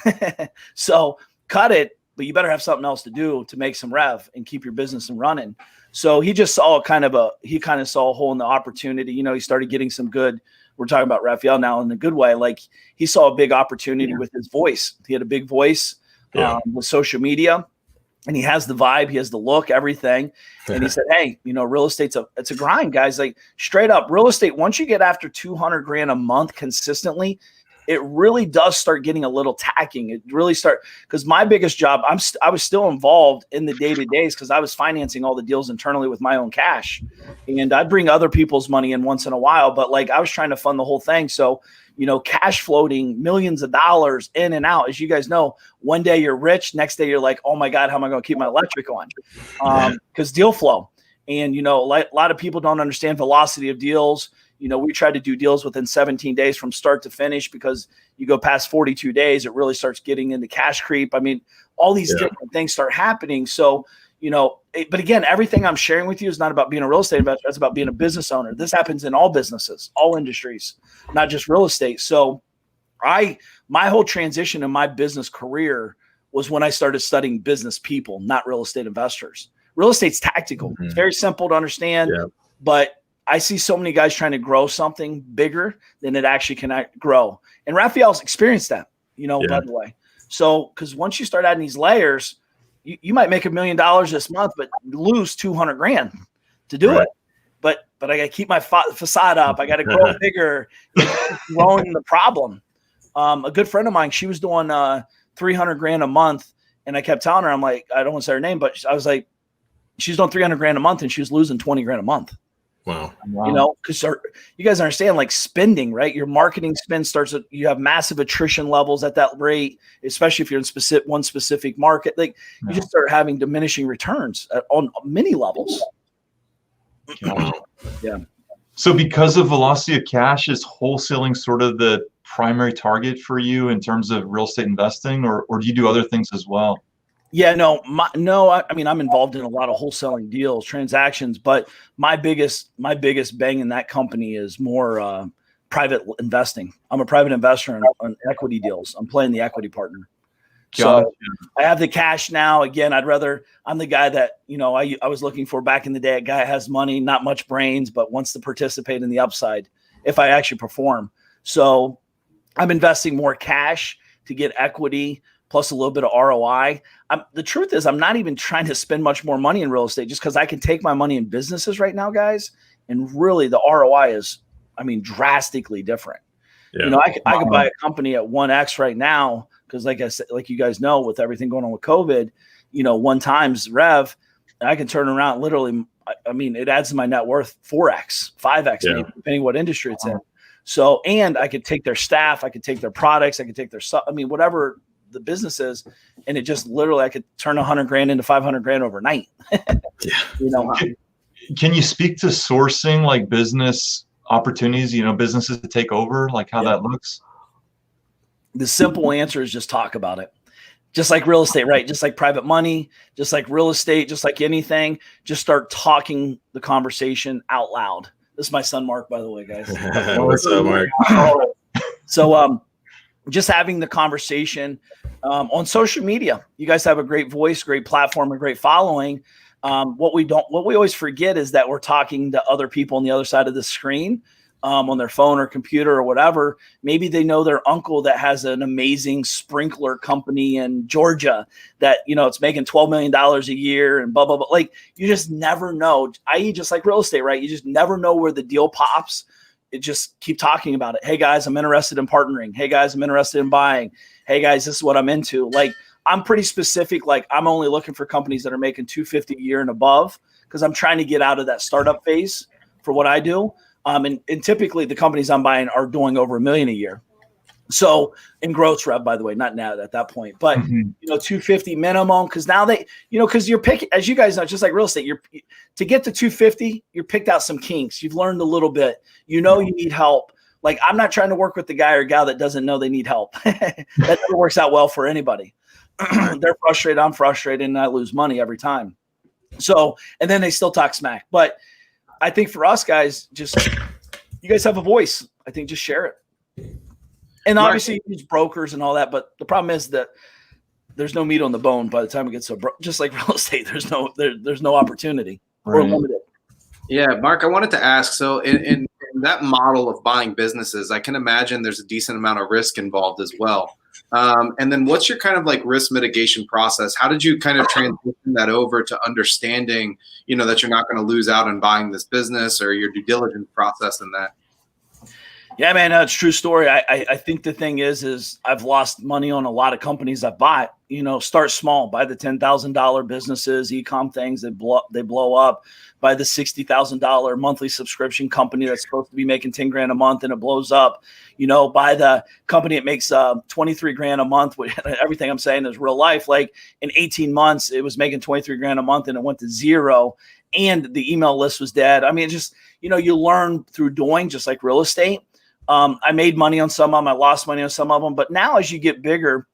So cut it, but you better have something else to do to make some rev and keep your business and running. So he just saw kind of saw a hole in the opportunity. He started getting some good, we're talking about Raphael now in a good way. Like he saw a big opportunity with his voice. He had a big voice with social media, and he has the vibe, he has the look, everything. And he said, hey, real estate's it's a grind, guys. Like straight up real estate. Once you get after 200 grand a month consistently, it really does start getting a little taxing. It really because my biggest job, I was still involved in the day-to-days because I was financing all the deals internally with my own cash. And I'd bring other people's money in once in a while, but like I was trying to fund the whole thing. So, cash floating millions of dollars in and out. As you guys know, one day you're rich, next day you're like, oh my God, how am I going to keep my electric on? Because deal flow. And, a lot of people don't understand velocity of deals. We try to do deals within 17 days from start to finish, because you go past 42 days, it really starts getting into cash creep. I mean, all these different things start happening. So, but again, everything I'm sharing with you is not about being a real estate investor. It's about being a business owner. This happens in all businesses, all industries, not just real estate. So my whole transition in my business career was when I started studying business people, not real estate investors. Real estate's tactical. It's very simple to understand, but I see so many guys trying to grow something bigger than it actually can grow. And Raphael's experienced that, by the way. So, because once you start adding these layers, you might make $1 million this month, but lose 200 grand to do it. But I got to keep my facade up. I got to grow bigger, growing the problem. A good friend of mine, she was doing 300 grand a month. And I kept telling her, I'm like, I don't want to say her name, but I was like, she's doing 300 grand a month and she was losing 20 grand a month. Wow. Because you guys understand, like spending, right? Your marketing spend you have massive attrition levels at that rate, especially if you're in one specific market. Like you just start having diminishing returns on many levels. Yeah. So because of velocity of cash, is wholesaling sort of the primary target for you in terms of real estate investing, or do you do other things as well? Yeah, no. I mean, I'm involved in a lot of wholesaling deals, transactions, but my biggest bang in that company is more private investing. I'm a private investor on equity deals. I'm playing the equity partner. So I have the cash now. Again, I'm the guy that, I was looking for back in the day, a guy has money, not much brains, but wants to participate in the upside if I actually perform. So I'm investing more cash to get equity plus a little bit of ROI. The truth is I'm not even trying to spend much more money in real estate just because I can take my money in businesses right now, guys. And really the ROI is, drastically different. Yeah. I could buy a company at 1x right now because like I said, like you guys know, with everything going on with COVID, 1 times rev, and I can turn around literally. It adds to my net worth 4x, 5x, maybe, depending what industry it's in. So, and I could take their staff, I could take their products, I could take their whatever the business is, and it just literally I could turn 100 grand into 500 grand overnight. Can you speak to sourcing like business opportunities, businesses to take over, like how that looks? The simple answer is just talk about it. Just like real estate, right? Just like private money, just like real estate, just like anything, just start talking the conversation out loud. This is my son, Mark, by the way, guys. What's up, Mark? So, just having the conversation on social media. You guys have a great voice, great platform, a great following. What we always forget is that we're talking to other people on the other side of the screen, on their phone or computer or whatever. Maybe they know their uncle that has an amazing sprinkler company in Georgia that, it's making $12 million a year and blah, blah, blah. Like, you just never know. I.e., just like real estate, right? You just never know where the deal pops. It just keep talking about it. Hey guys, I'm interested in partnering. Hey guys, I'm interested in buying. Hey guys, this is what I'm into. Like, I'm pretty specific. Like, I'm only looking for companies that are making $250 a year and above because I'm trying to get out of that startup phase for what I do. And typically the companies I'm buying are doing over $1 million a year. So in gross rev, by the way, not now at that point, but 250 minimum. Cause now cause you're picking, as you guys know, just like real estate, to get to 250, you're picked out some kinks. You've learned a little bit, you need help. Like, I'm not trying to work with the guy or gal that doesn't know they need help. That never works out well for anybody. They're frustrated. I'm frustrated and I lose money every time. So, and then they still talk smack. But I think for us guys, you guys have a voice. I think just share it. And obviously you use brokers and all that. But the problem is that there's no meat on the bone by the time it gets so just like real estate, there's no opportunity or limited. Yeah, Mark, I wanted to ask, so in that model of buying businesses, I can imagine there's a decent amount of risk involved as well. And then what's your kind of like risk mitigation process? How did you kind of transition that over to understanding, that you're not going to lose out on buying this business, or your due diligence process in that? Yeah, man, it's a true story. I think the thing is I've lost money on a lot of companies I've bought. Start small, buy the $10,000 businesses, e-com things that they blow up. Buy the $60,000 monthly subscription company that's supposed to be making 10 grand a month and it blows up. Buy the company that makes 23 grand a month. Everything I'm saying is real life. Like, in 18 months, it was making 23 grand a month and it went to zero. And the email list was dead. You learn through doing, just like real estate. I made money on some of them. I lost money on some of them. But now as you get bigger,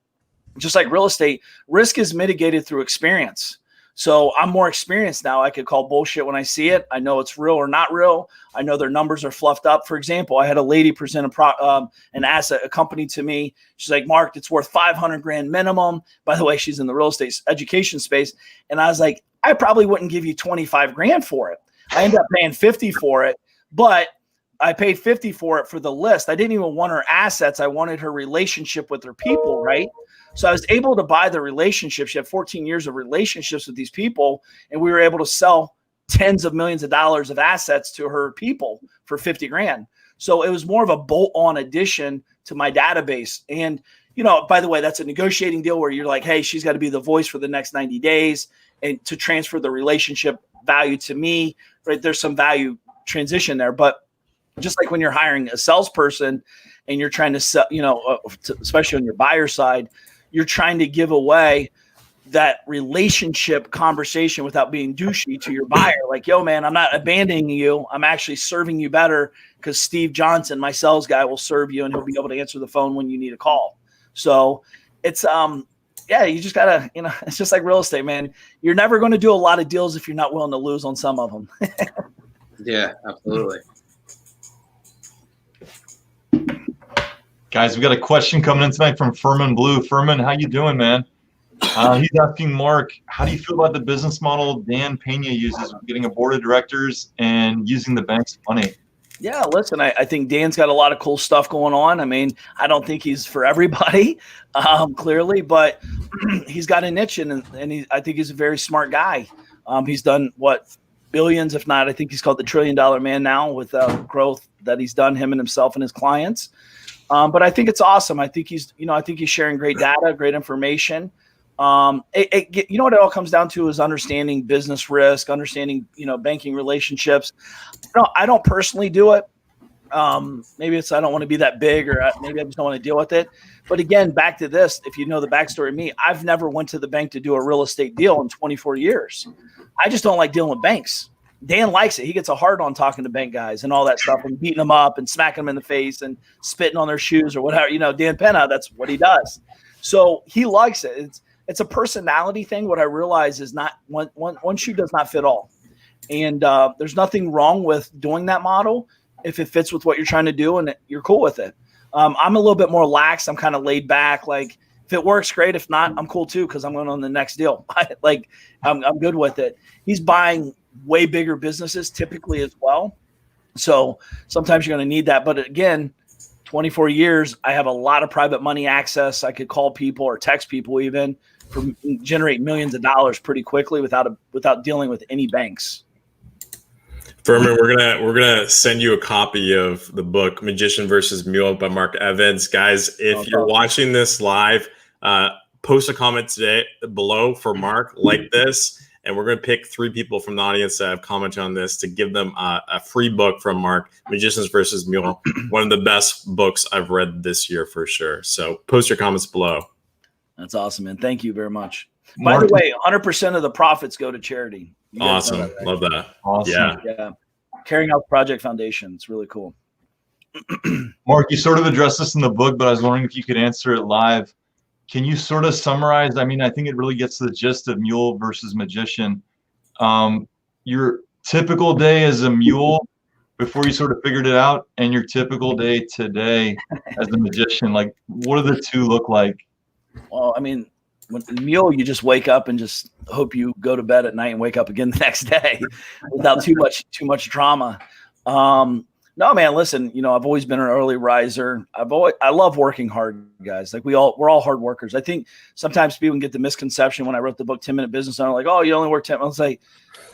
just like real estate, risk is mitigated through experience. So I'm more experienced now. I could call bullshit when I see it. I know it's real or not real. I know their numbers are fluffed up. For example, I had a lady present an asset, a company to me. She's like, Mark, it's worth 500 grand minimum. By the way, she's in the real estate education space. And I was like, I probably wouldn't give you 25 grand for it. I ended up paying 50 for it, but I paid 50 for it for the list. I didn't even want her assets. I wanted her relationship with her people, right? So I was able to buy the relationship. She had 14 years of relationships with these people, and we were able to sell tens of millions of dollars of assets to her people for 50 grand. So it was more of a bolt-on addition to my database. And, you know, by the way, that's a negotiating deal where you're like, hey, she's got to be the voice for the next 90 days and to transfer the relationship value to me, right? There's some value transition there. But just like when you're hiring a salesperson and you're trying to sell, you know, especially on your buyer side, you're trying to give away that relationship conversation without being douchey to your buyer. Like, yo, man, I'm not abandoning you. I'm actually serving you better because Steve Johnson, my sales guy, will serve you and he'll be able to answer the phone when you need a call. So it's, yeah, you just gotta, you know, it's just like real estate, man. You're never going to do a lot of deals if you're not willing to lose on some of them. Yeah, absolutely. Guys, we got a question coming in tonight from Furman Blue. Furman, how you doing, man? He's asking Mark, how do you feel about the business model Dan Pena uses, getting a board of directors and using the bank's money? Yeah, listen, I think Dan's got a lot of cool stuff going on. I mean, I don't think he's for everybody, clearly, but he's got a niche, and I think he's a very smart guy. He's done, billions, if not, I think he's called the $1 trillion man now with growth that he's done, him and himself and his clients. But I think it's awesome. I think he's sharing great data, great information. You know what it all comes down to is understanding business risk, understanding, banking relationships. I don't personally do it. Maybe it's, I don't want to be that big, or maybe I just don't want to deal with it. But again, back to this, if you know the backstory of me, I've never went to the bank to do a real estate deal in 24 years. I just don't like dealing with banks. Dan likes it. He gets a hard on talking to bank guys and all that stuff and beating them up and smacking them in the face and spitting on their shoes or whatever. Dan Pena, that's what he does. So he likes it. It's a personality thing. What I realize is not one shoe does not fit all. And there's nothing wrong with doing that model if it fits with what you're trying to do and you're cool with it. I'm a little bit more lax. I'm kind of laid back. Like, if it works, great. If not, I'm cool too, because I'm going on the next deal. I'm good with it. He's buying way bigger businesses typically as well. So sometimes you're going to need that. But again, 24 years, I have a lot of private money access. I could call people or text people even generate millions of dollars pretty quickly without dealing with any banks. Furman, we're gonna send you a copy of the book Magician versus Mule by Mark Evans. Guys, if you're watching this live, post a comment today below for Mark like this, and we're gonna pick 3 people from the audience that have commented on this to give them a free book from Mark, Magicians versus Mule, one of the best books I've read this year for sure. So post your comments below. That's awesome, man. Thank you very much. By the way, 100% of the profits go to charity. Awesome. That, right? Love that. Awesome. Yeah. Carrying Out Project Foundation. It's really cool. Mark, you sort of addressed this in the book, but I was wondering if you could answer it live. Can you sort of summarize? I mean, I think it really gets to the gist of Mule versus Magician. Your typical day as a Mule before you sort of figured it out, and your typical day today as a Magician. Like, what do the two look like? Well, I mean, with Mule, you just wake up and just hope you go to bed at night and wake up again the next day without too much drama. No, man, listen, I've always been an early riser. I love working hard, guys. Like we're all hard workers. I think sometimes people can get the misconception when I wrote the book 10-Minute Business, and I'm like, oh, you only work 10 minutes. Like,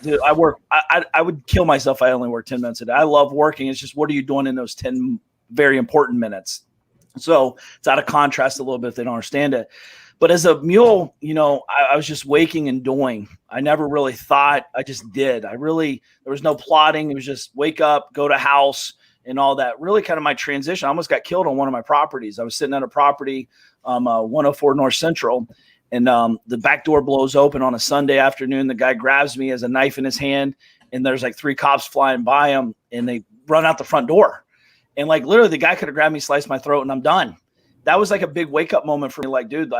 dude, I would kill myself if I only work 10 minutes a day. I love working. It's just, what are you doing in those 10 very important minutes? So it's out of contrast a little bit if they don't understand it. But as a Mule, I was just waking and doing. I never really thought. I just did. There was no plotting. It was just wake up, go to house, and all that. Really kind of my transition. I almost got killed on one of my properties. I was sitting at a property, 104 North Central, and the back door blows open on a Sunday afternoon. The guy grabs me, has a knife in his hand, and there's like 3 cops flying by him, and they run out the front door. And like literally the guy could have grabbed me, sliced my throat, and I'm done. That was like a big wake up moment for me. Like, dude,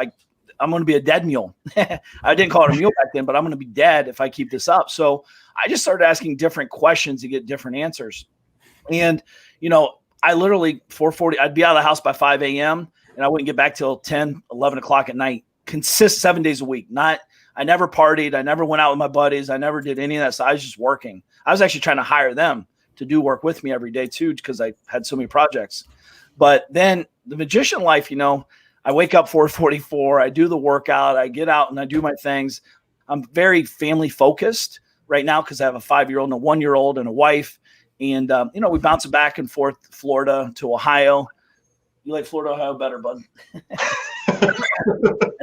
I'm going to be a dead mule. I didn't call it a mule back then, but I'm going to be dead if I keep this up. So I just started asking different questions to get different answers. And, I literally 4:40, I'd be out of the house by 5 a.m. and I wouldn't get back till 10, 11 o'clock at night, 7 days a week. I never partied. I never went out with my buddies. I never did any of that. So I was just working. I was actually trying to hire them to do work with me every day too, because I had so many projects. But then the magician life, you know, I wake up 4:44, I do the workout, I get out and I do my things. I'm very family focused right now because I have a 5-year-old and a 1-year-old and a wife. And, you know, we bounce back and forth, Florida to Ohio. You like Florida, Ohio better, bud?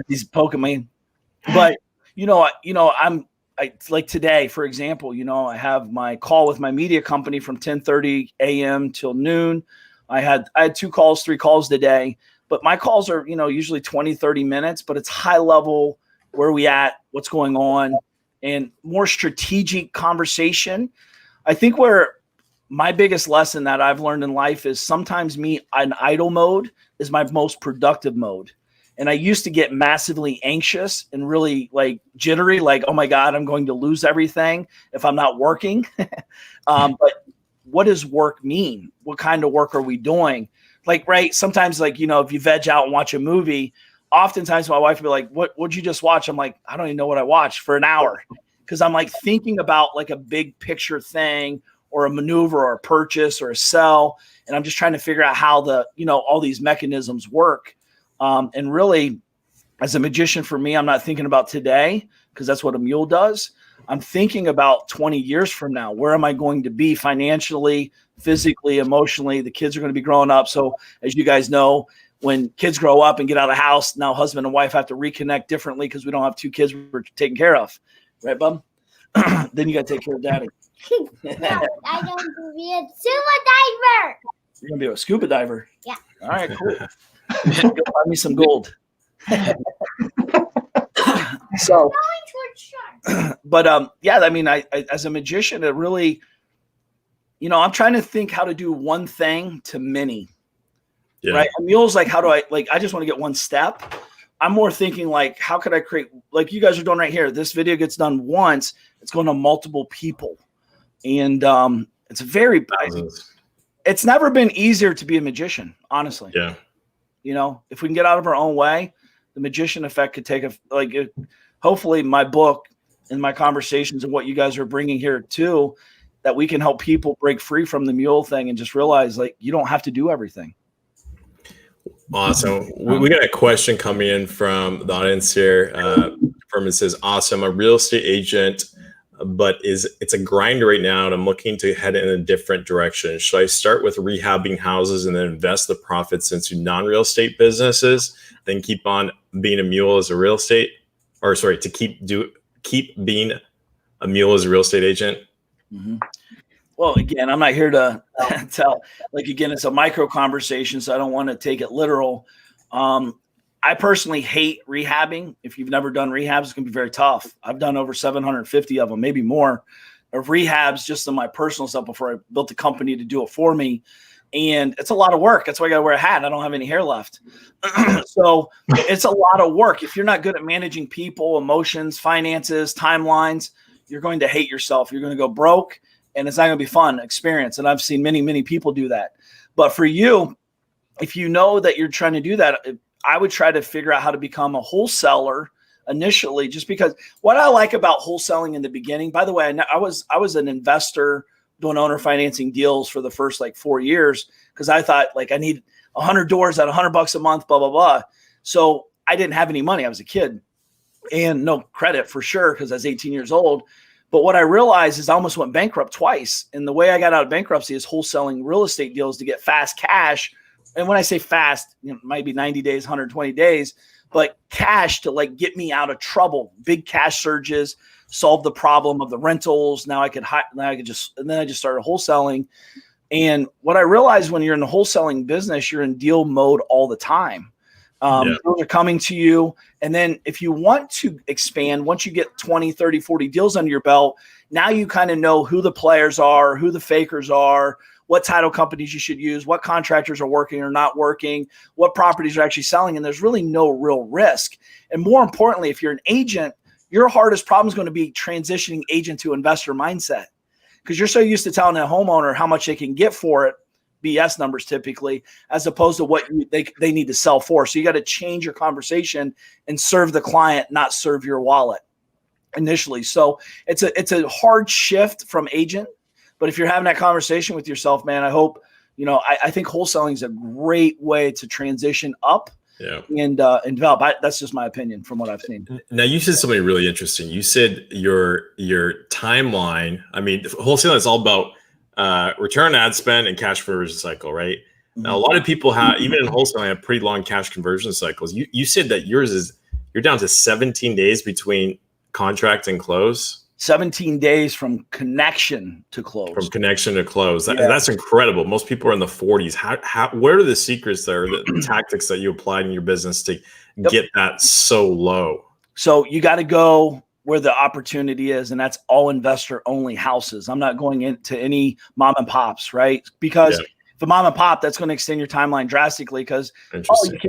He's poking me. But, I like today, for example, you know, I have my call with my media company from 10:30 a.m. till noon. I had 3 calls today, but my calls are, you know, usually 20, 30 minutes, but it's high level, where are we at, what's going on, and more strategic conversation. I think where my biggest lesson that I've learned in life is sometimes an idle mode is my most productive mode. And I used to get massively anxious and really like jittery, like, oh my God, I'm going to lose everything if I'm not working. But what does work mean? What kind of work are we doing? Like, right. Sometimes, like, you know, if you veg out and watch a movie, oftentimes my wife would be like, what'd you just watch? I'm like, I don't even know what I watched for an hour. Cause I'm like thinking about like a big picture thing or a maneuver or a purchase or a sell. And I'm just trying to figure out how all these mechanisms work. And really, as a magician, for me, I'm not thinking about today because that's what a mule does. I'm thinking about 20 years from now. Where am I going to be financially, physically, emotionally? The kids are going to be growing up. So as you guys know, when kids grow up and get out of the house, now husband and wife have to reconnect differently because we don't have 2 kids we're taking care of. Right, bub? Then you got to take care of daddy. No, I don't to be a scuba diver. You're going to be a scuba diver? Yeah. All right, cool. Go find me some gold. So, but yeah, I mean, I as a magician, it really, you know, I'm trying to think how to do one thing to many. Yeah. Right? A mule's like, how do I just want to get one step. I'm more thinking like, how could I create, like you guys are doing right here. This video gets done once, it's going to multiple people. And it's very, it's never been easier to be a magician, honestly. Yeah. You know, if we can get out of our own way, the magician effect could take hopefully my book and my conversations and what you guys are bringing here too, that we can help people break free from the mule thing and just realize like, you don't have to do everything. Awesome. We got a question coming in from the audience here. It says, awesome. A real estate agent, but it's a grind right now, and I'm looking to head in a different direction. Should I start with rehabbing houses and then invest the profits into non-real estate businesses, then keep on being a mule as a real estate, or sorry, to keep being a mule as a real estate agent? Mm-hmm. Well, again, I'm not here to tell, like, again, it's a micro conversation, so I don't want to take it literal. I personally hate rehabbing. If you've never done rehabs, it's going to be very tough. I've done over 750 of them, maybe more, of rehabs just in my personal stuff before I built a company to do it for me. And it's a lot of work. That's why I got to wear a hat. I don't have any hair left. So it's a lot of work. If you're not good at managing people, emotions, finances, timelines, you're going to hate yourself. You're going to go broke, and it's not going to be fun experience. And I've seen many, many people do that. But for you, if you know that you're trying to do that, I would try to figure out how to become a wholesaler initially, just because what I like about wholesaling in the beginning, by the way, I was an investor doing owner financing deals for the first like 4 years, because I thought like I need 100 doors at $100 a month, blah, blah, blah. So I didn't have any money. I was a kid and no credit for sure, because I was 18 years old. But what I realized is I almost went bankrupt twice. And the way I got out of bankruptcy is wholesaling real estate deals to get fast cash. And when I say fast, it might be 90 days, 120 days, but cash to like get me out of trouble. Big cash surges, solve the problem of the rentals. Now I could just, and then I just started wholesaling. And what I realized, when you're in the wholesaling business, you're in deal mode all the time. Deals are coming to you. And then if you want to expand, once you get 20, 30, 40 deals under your belt, now you kind of know who the players are, who the fakers are, what title companies you should use, what contractors are working or not working, what properties are actually selling. And there's really no real risk. And more importantly, if you're an agent, your hardest problem is going to be transitioning agent to investor mindset, because you're so used to telling a homeowner how much they can get for it, BS numbers typically, as opposed to what they need to sell for. So you got to change your conversation and serve the client, not serve your wallet. initially. So it's a hard shift from agent. But if you're having that conversation with yourself, man, I hope, I think wholesaling is a great way to transition up and develop. That's just my opinion from what I've seen. Now, you said something really interesting. You said your timeline. I mean, wholesaling is all about return ad spend and cash conversion cycle, right? Mm-hmm. Now, a lot of people have, even in wholesaling, have pretty long cash conversion cycles. You said that you're down to 17 days between contract and close. 17 days from connection to close. From connection to close. That's incredible. Most people are in the 40s. Where are the secrets there, the tactics that you applied in your business to get that so low? So you got to go where the opportunity is, and that's all investor only houses. I'm not going into any mom and pops, right? Because if a mom and pop, that's going to extend your timeline drastically because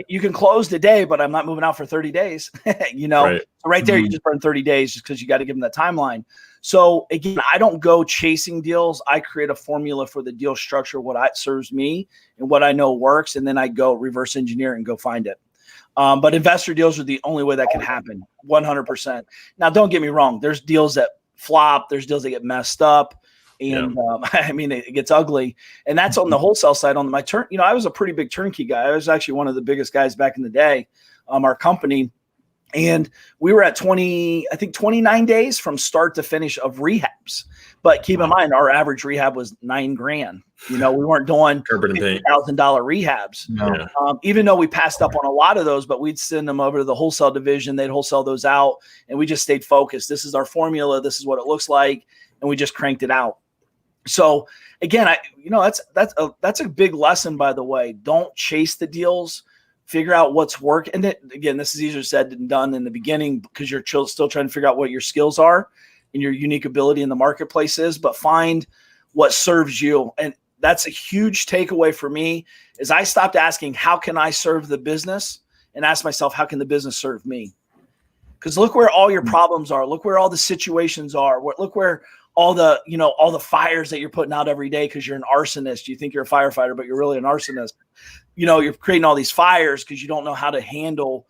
you can close today, but I'm not moving out for 30 days. Right there, you just burn 30 days just because you got to give them that timeline. So again, I don't go chasing deals. I create a formula for the deal structure, what serves me and what I know works, and then I go reverse engineer and go find it. But investor deals are the only way that can happen, 100%. Now, don't get me wrong. There's deals that flop. There's deals that get messed up. And I mean, it gets ugly. And that's on the wholesale side. On my turn, I was a pretty big turnkey guy. I was actually one of the biggest guys back in the day, our company. And we were at 29 days from start to finish of rehabs. But keep in mind, our average rehab was $9,000. We weren't doing $50,000 rehabs. No. Even though we passed up on a lot of those, but we'd send them over to the wholesale division. They'd wholesale those out, and we just stayed focused. This is our formula. This is what it looks like, and we just cranked it out. So again, that's a big lesson, by the way. Don't chase the deals. Figure out what's working. And again, this is easier said than done in the beginning because you're still trying to figure out what your skills are and your unique ability in the marketplace is, but find what serves you. And that's a huge takeaway for me is I stopped asking, how can I serve the business, and ask myself, how can the business serve me? Because look where all your problems are. Look where all the situations are. Look where all the fires that you're putting out every day because you're an arsonist. You think you're a firefighter, but you're really an arsonist. You're creating all these fires because you don't know how to handle,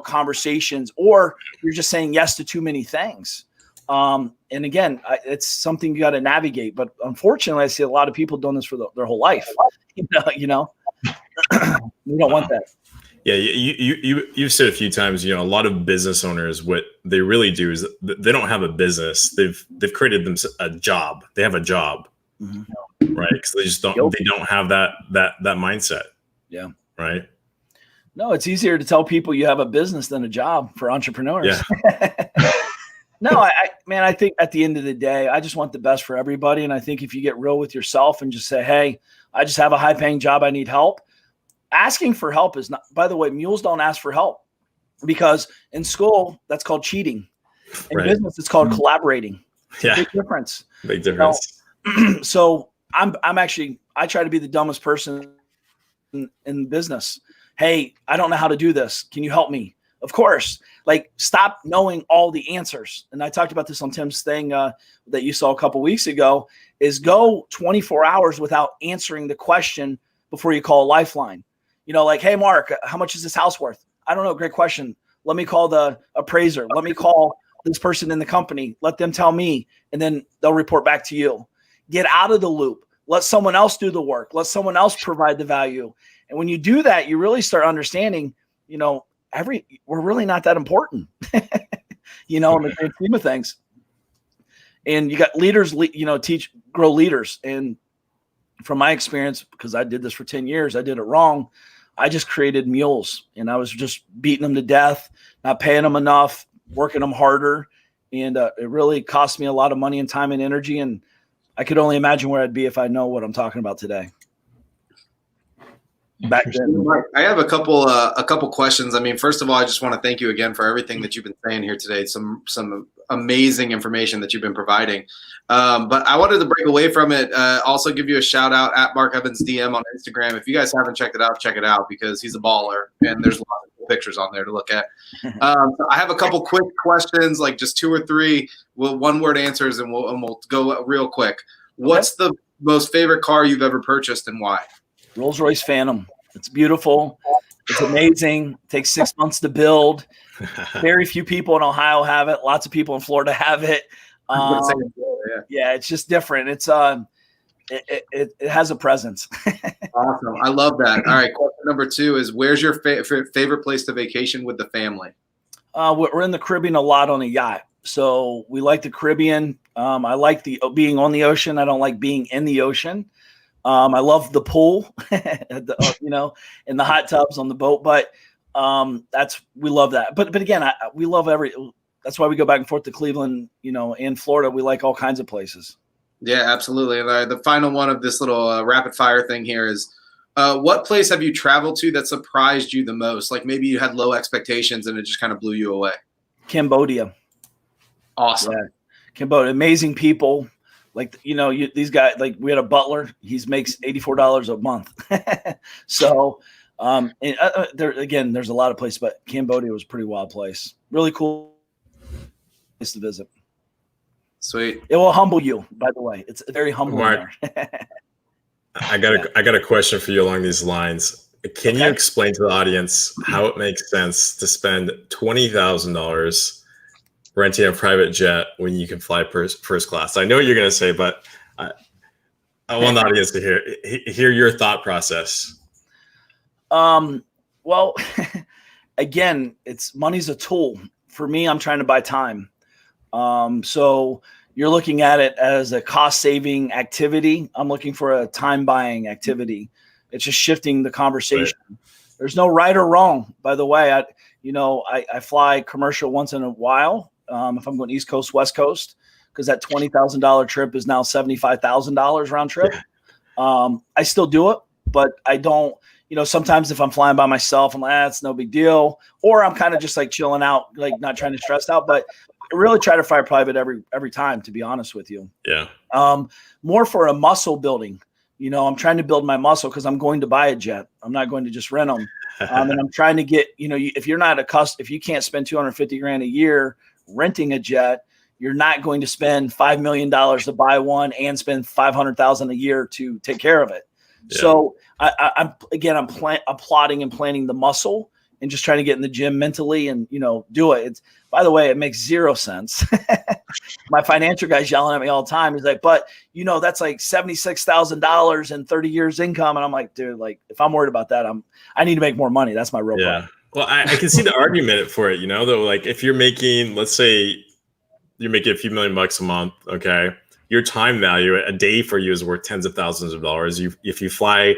conversations, or you're just saying yes to too many things. And again, it's something you got to navigate. But unfortunately, I see a lot of people doing this for their whole life. We don't want that. Yeah, you've said a few times, a lot of business owners, what they really do is they don't have a business. They've created them a job. They have a job, right? Because they just don't. They don't have that mindset. Yeah. Right. No, it's easier to tell people you have a business than a job for entrepreneurs. Yeah. No, I think at the end of the day, I just want the best for everybody. And I think if you get real with yourself and just say, hey, I just have a high paying job. I need help. Asking for help is not, by the way, mules don't ask for help because in school, that's called cheating. In business, it's called collaborating. Yeah. Big difference. Big difference. So I try to be the dumbest person in business. Hey, I don't know how to do this. Can you help me? Of course. Stop knowing all the answers. And I talked about this on Tim's thing that you saw a couple weeks ago is go 24 hours without answering the question before you call a lifeline. Hey, Mark, how much is this house worth? I don't know. Great question. Let me call the appraiser. Let me call this person in the company. Let them tell me, and then they'll report back to you. Get out of the loop. Let someone else do the work. Let someone else provide the value. And when you do that, you really start understanding, we're really not that important, in the grand scheme of things. And you got leaders, grow leaders. And from my experience, because I did this for 10 years, I did it wrong. I just created mules, and I was just beating them to death, not paying them enough, working them harder. And it really cost me a lot of money and time and energy. And I could only imagine where I'd be if I know what I'm talking about today. Back then. I have a couple questions. I mean, first of all, I just want to thank you again for everything that you've been saying here today. Some amazing information that you've been providing. But I wanted to break away from it. Also give you a shout out at Mark Evans DM on Instagram. If you guys haven't checked it out, check it out because he's a baller and there's a lot of cool pictures on there to look at. So I have a couple quick questions, like just 2 or 3 one-word answers, and we'll go real quick. What's the most favorite car you've ever purchased and why? Rolls-Royce Phantom. It's beautiful. It's amazing. It takes 6 months to build. Very few people in Ohio have it. Lots of people in Florida have it. Yeah, it's just different. It's it has a presence. Awesome. I love that. All right. Question number 2 is, where's your favorite place to vacation with the family? We're in the Caribbean a lot on a yacht. So we like the Caribbean. I like being on the ocean. I don't like being in the ocean. I love the pool, and the hot tubs on the boat. But we love that. But again, we love that's why we go back and forth to Cleveland, and Florida. We like all kinds of places. Yeah, absolutely. And the final one of this little rapid fire thing here is, what place have you traveled to that surprised you the most? Like maybe you had low expectations and it just kind of blew you away. Cambodia. Awesome. Yeah. Cambodia, amazing people. Like, these guys, like we had a butler, makes $84 a month. So, there's a lot of places, but Cambodia was a pretty wild place. Really cool place to visit. Sweet. It will humble you, by the way. It's very humbling. Mark, I got a question for you along these lines. Can you explain to the audience how it makes sense to spend $20,000 renting a private jet when you can fly first class? I know what you're going to say, but I want the audience to hear your thought process. Well, again, money's a tool. For me, I'm trying to buy time. So you're looking at it as a cost-saving activity. I'm looking for a time-buying activity. It's just shifting the conversation. Right. There's no right or wrong, by the way. I fly commercial once in a while. If I'm going East Coast, West Coast, because that $20,000 trip is now $75,000 round trip. I still do it, but I don't. Sometimes if I'm flying by myself, I'm like, it's no big deal. Or I'm kind of just like chilling out, like not trying to stress out. But I really try to fly private every time, to be honest with you. Yeah. More for a muscle building. I'm trying to build my muscle because I'm going to buy a jet. I'm not going to just rent them. And I'm trying to get, if you're not if you can't spend $250,000 a year renting a jet, you're not going to spend $5 million to buy one and spend $500,000 a year to take care of it. Yeah. So I'm plotting and planning the muscle and just trying to get in the gym mentally and, do it. By the way, it makes zero sense. My financial guy's yelling at me all the time. He's like, but that's like $76,000 and 30 years income. And I'm like, dude, like if I'm worried about that, I need to make more money. That's my real problem. Well, I can see the argument for it, though, like if you're making, let's say you're making a few million bucks a month. Okay. Your time value, a day for you is worth tens of thousands of dollars. If you fly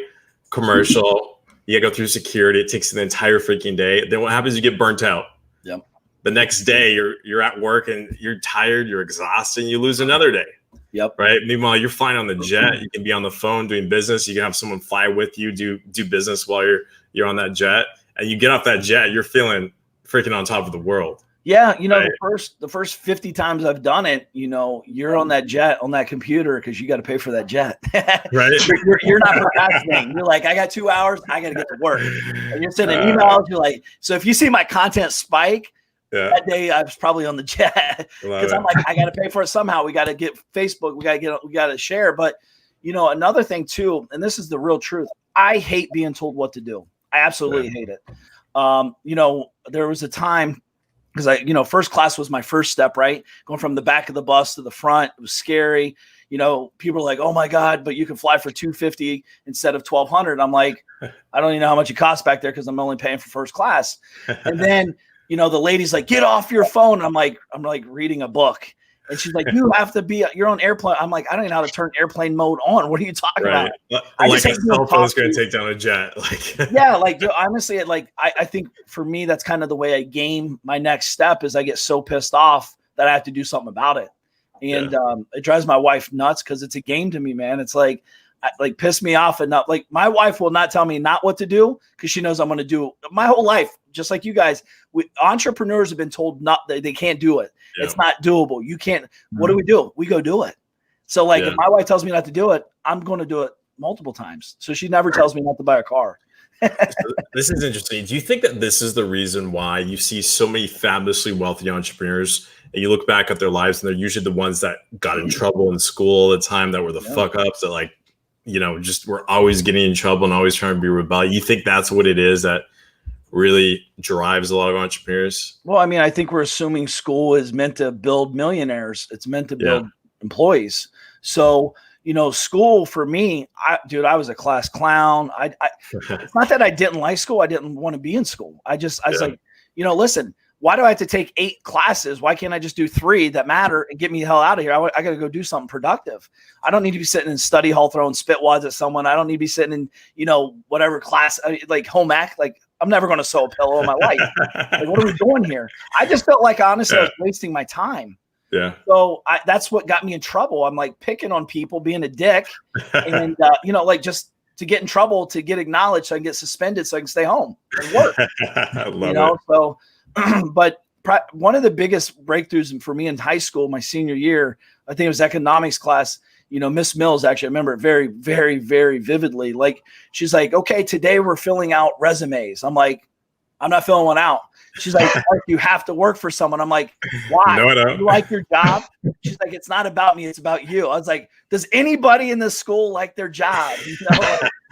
commercial, you gotta go through security. It takes an entire freaking day. Then what happens? You get burnt out. Yep. The next day, you're at work and you're tired, you're exhausted, and you lose another day. Yep. Right. Meanwhile, you're flying on the jet. You can be on the phone doing business. You can have someone fly with you, do business while you're on that jet. And you get off that jet, you're feeling freaking on top of the world. Yeah, right. the first 50 times I've done it, you're on that jet on that computer because you got to pay for that jet. Right. You're not procrastinating. You're like, I got 2 hours, I got to get to work. And you're sending emails. You're like, so if you see my content spike, that day I was probably on the jet because I'm like, I got to pay for it somehow. We got to get Facebook. We got to share. But another thing too, and this is the real truth. I hate being told what to do. I absolutely hate it. There was a time. Because first class was my first step, right? Going from the back of the bus to the front, it was scary. People were like, "Oh my God!" But you can fly for $250 instead of $1,200. I'm like, I don't even know how much it costs back there because I'm only paying for first class. And then, the lady's like, "Get off your phone." And I'm like reading a book, and she's like, "You have to be your own airplane." I'm like, I don't even know how to turn airplane mode on. What are you talking about? Like a cell phone's going to take down a jet. Yeah, honestly, I think for me, that's kind of the way I game my next step is I get so pissed off that I have to do something about it. And it drives my wife nuts because it's a game to me, man. It's like piss me off enough. Like my wife will not tell me not what to do because she knows I'm going to do my whole life. Just like you guys, entrepreneurs have been told they can't do it. Yeah. It's not doable. You can't. What do? We go do it. So if my wife tells me not to do it, I'm going to do it multiple times. So she never tells me not to buy a car. This is interesting. Do you think that this is the reason why you see so many fabulously wealthy entrepreneurs and you look back at their lives and they're usually the ones that got in trouble in school all the time, that were the fuck ups, that just were always getting in trouble and always trying to be rebellious? You think that's what it is that really drives a lot of entrepreneurs? Well, I mean, I think we're assuming school is meant to build millionaires. It's meant to build employees. So, school for me, I was a class clown. It's not that I didn't like school. I didn't want to be in school. I was like, listen, why do I have to take 8 classes? Why can't I just do 3 that matter and get me the hell out of here? I got to go do something productive. I don't need to be sitting in study hall throwing spitwads at someone. I don't need to be sitting in, whatever class, like home ec. Like, I'm never going to sew a pillow in my life. Like, what are we doing here? I just felt like, honestly, I was wasting my time. Yeah. So that's what got me in trouble. I'm like picking on people, being a dick, and like just to get in trouble, to get acknowledged, so I can get suspended, so I can stay home and work. I love it. So, but one of the biggest breakthroughs for me in high school, my senior year, I think it was economics class. Miss Mills, actually, I remember it very, very, very vividly. Like, she's like, okay, today we're filling out resumes. I'm like, I'm not filling one out. She's like, you have to work for someone. I'm like, why? No, I don't. You like your job? She's like, it's not about me. It's about you. I was like, does anybody in this school like their job?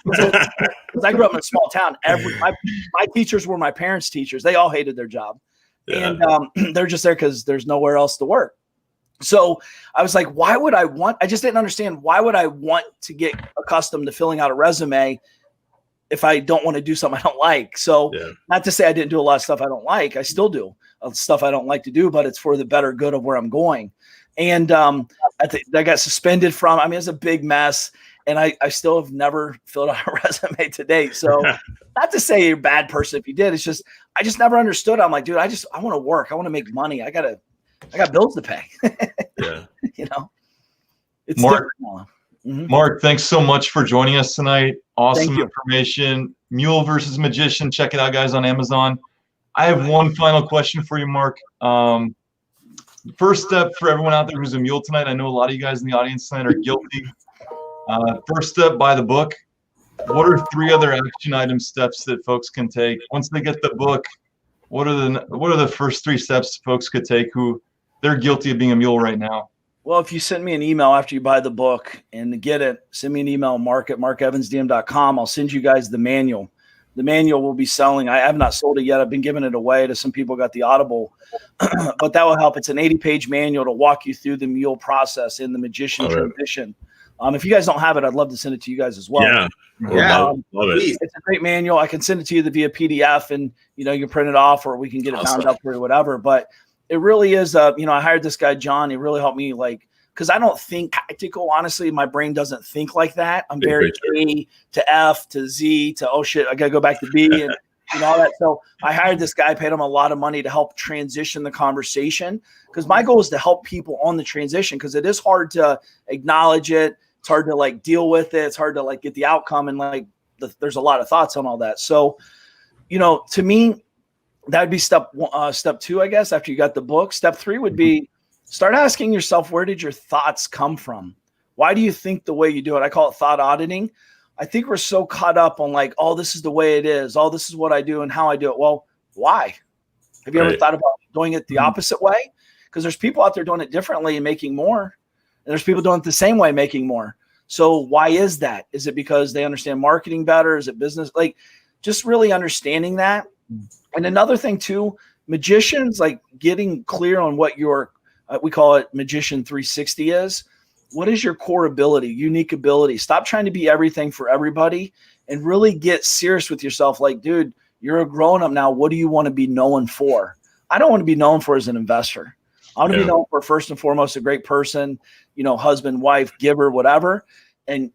Because I grew up in a small town. My teachers were my parents' teachers. They all hated their job. Yeah. And they're just there because there's nowhere else to work. So I was like, I just didn't understand, why would I want to get accustomed to filling out a resume if I don't want to do something I don't like? So not to say I didn't do a lot of stuff I don't like. I still do stuff I don't like to do, but it's for the better good of where I'm going. And I got suspended from, it's a big mess. And I still have never filled out a resume to date. So not to say you're a bad person if you did. It's just, I just never understood. I'm like, dude, I want to work. I want to make money. I got bills to pay. It's Mark, Mm-hmm. Mark, thanks so much for joining us tonight. Awesome information. Mule versus Magician. Check it out, guys, on Amazon. I have one final question for you, Mark. First step for everyone out there who's a mule tonight. I know a lot of you guys in the audience tonight are guilty. First step, buy the book. What are 3 other action item steps that folks can take once they get the book? What are the first 3 steps folks could take who they're guilty of being a mule right now? Well, if you send me an email after you buy the book and to get it, send me an email, mark@markevansdm.com. I'll send you guys the manual. The manual will be selling. I have not sold it yet. I've been giving it away to some people who got the Audible, but that will help. It's an 80-page manual to walk you through the mule process in the magician transition. If you guys don't have it, I'd love to send it to you guys as well. Love it. It's a great manual. I can send it to you via PDF, and you can print it off, or we can get it bound up or whatever. But it really is. I hired this guy John. He really helped me, because I don't think tactical. Honestly, my brain doesn't think like that. I'm very A to F to Z to I gotta go back to B and all that. So I hired this guy, paid him a lot of money to help transition the conversation, because my goal is to help people on the transition, because it is hard to acknowledge it. It's hard to deal with it. It's hard to get the outcome, and there's a lot of thoughts on all that. So, to me, that would be step 2, I guess, after you got the book. Step 3 would be start asking yourself, where did your thoughts come from? Why do you think the way you do it? I call it thought auditing. I think we're so caught up on oh, this is the way it is. Oh, this is what I do and how I do it. Well, why? Have you ever thought about doing it the opposite way? Because there's people out there doing it differently and making more. And there's people doing it the same way, making more. So why is that? Is it because they understand marketing better? Is it business? Just really understanding that. And another thing too, magicians, getting clear on what your, we call it Magician 360 is. What is your core ability, unique ability? Stop trying to be everything for everybody and really get serious with yourself. Dude, you're a grown up now. What do you want to be known for? I don't want to be known for as an investor. I want to be known for, first and foremost, a great person, husband, wife, giver, whatever. And,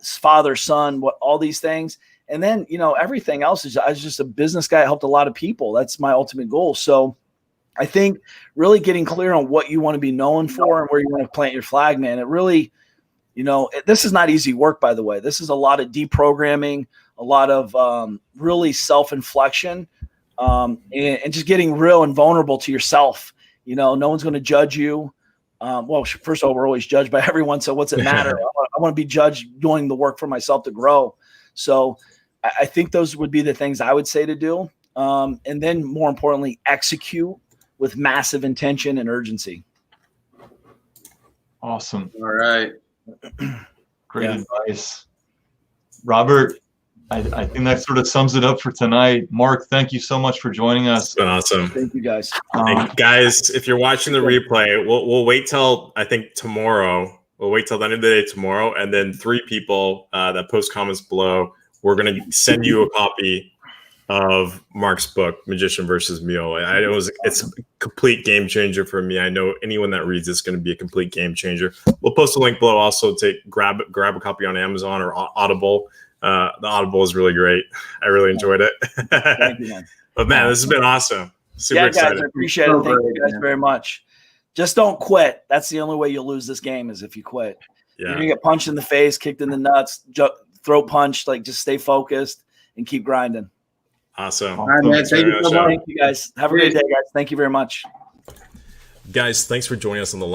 father, son, all these things. And then, everything else is, I was just a business guy. I helped a lot of people. That's my ultimate goal. So I think really getting clear on what you want to be known for and where you want to plant your flag, man, it really, this is not easy work, by the way. This is a lot of deprogramming, a lot of really self-inflection, and just getting real and vulnerable to yourself. No one's going to judge you. Well, first of all, we're always judged by everyone. So what's it matter? I want to be judged doing the work for myself to grow. So I think those would be the things I would say to do. And then more importantly, execute with massive intention and urgency. Awesome. All right. Great advice. Robert, I think that sort of sums it up for tonight. Mark, thank you so much for joining us. It's been awesome. Thank you, guys. And guys, if you're watching the replay, we'll wait till I think tomorrow. We'll wait till the end of the day tomorrow, and then 3 people that post comments below, we're gonna send you a copy of Mark's book, Magician versus Mule. It's a complete game changer for me. I know anyone that reads it's going to be a complete game changer. We'll post a link below also to grab a copy on Amazon or Audible. The Audible is really great. I really enjoyed it. Thank you, man. But man, this has been awesome. Super excited. Guys, I appreciate it. Thank you guys very much. Just don't quit. That's the only way you'll lose this game is if you quit. Yeah. You're gonna get punched in the face, kicked in the nuts, throat punched. Like just stay focused and keep grinding. Awesome. All right, man. Thank you so much. Thank you guys. Have a great day, guys. Thank you very much. Guys, thanks for joining us on the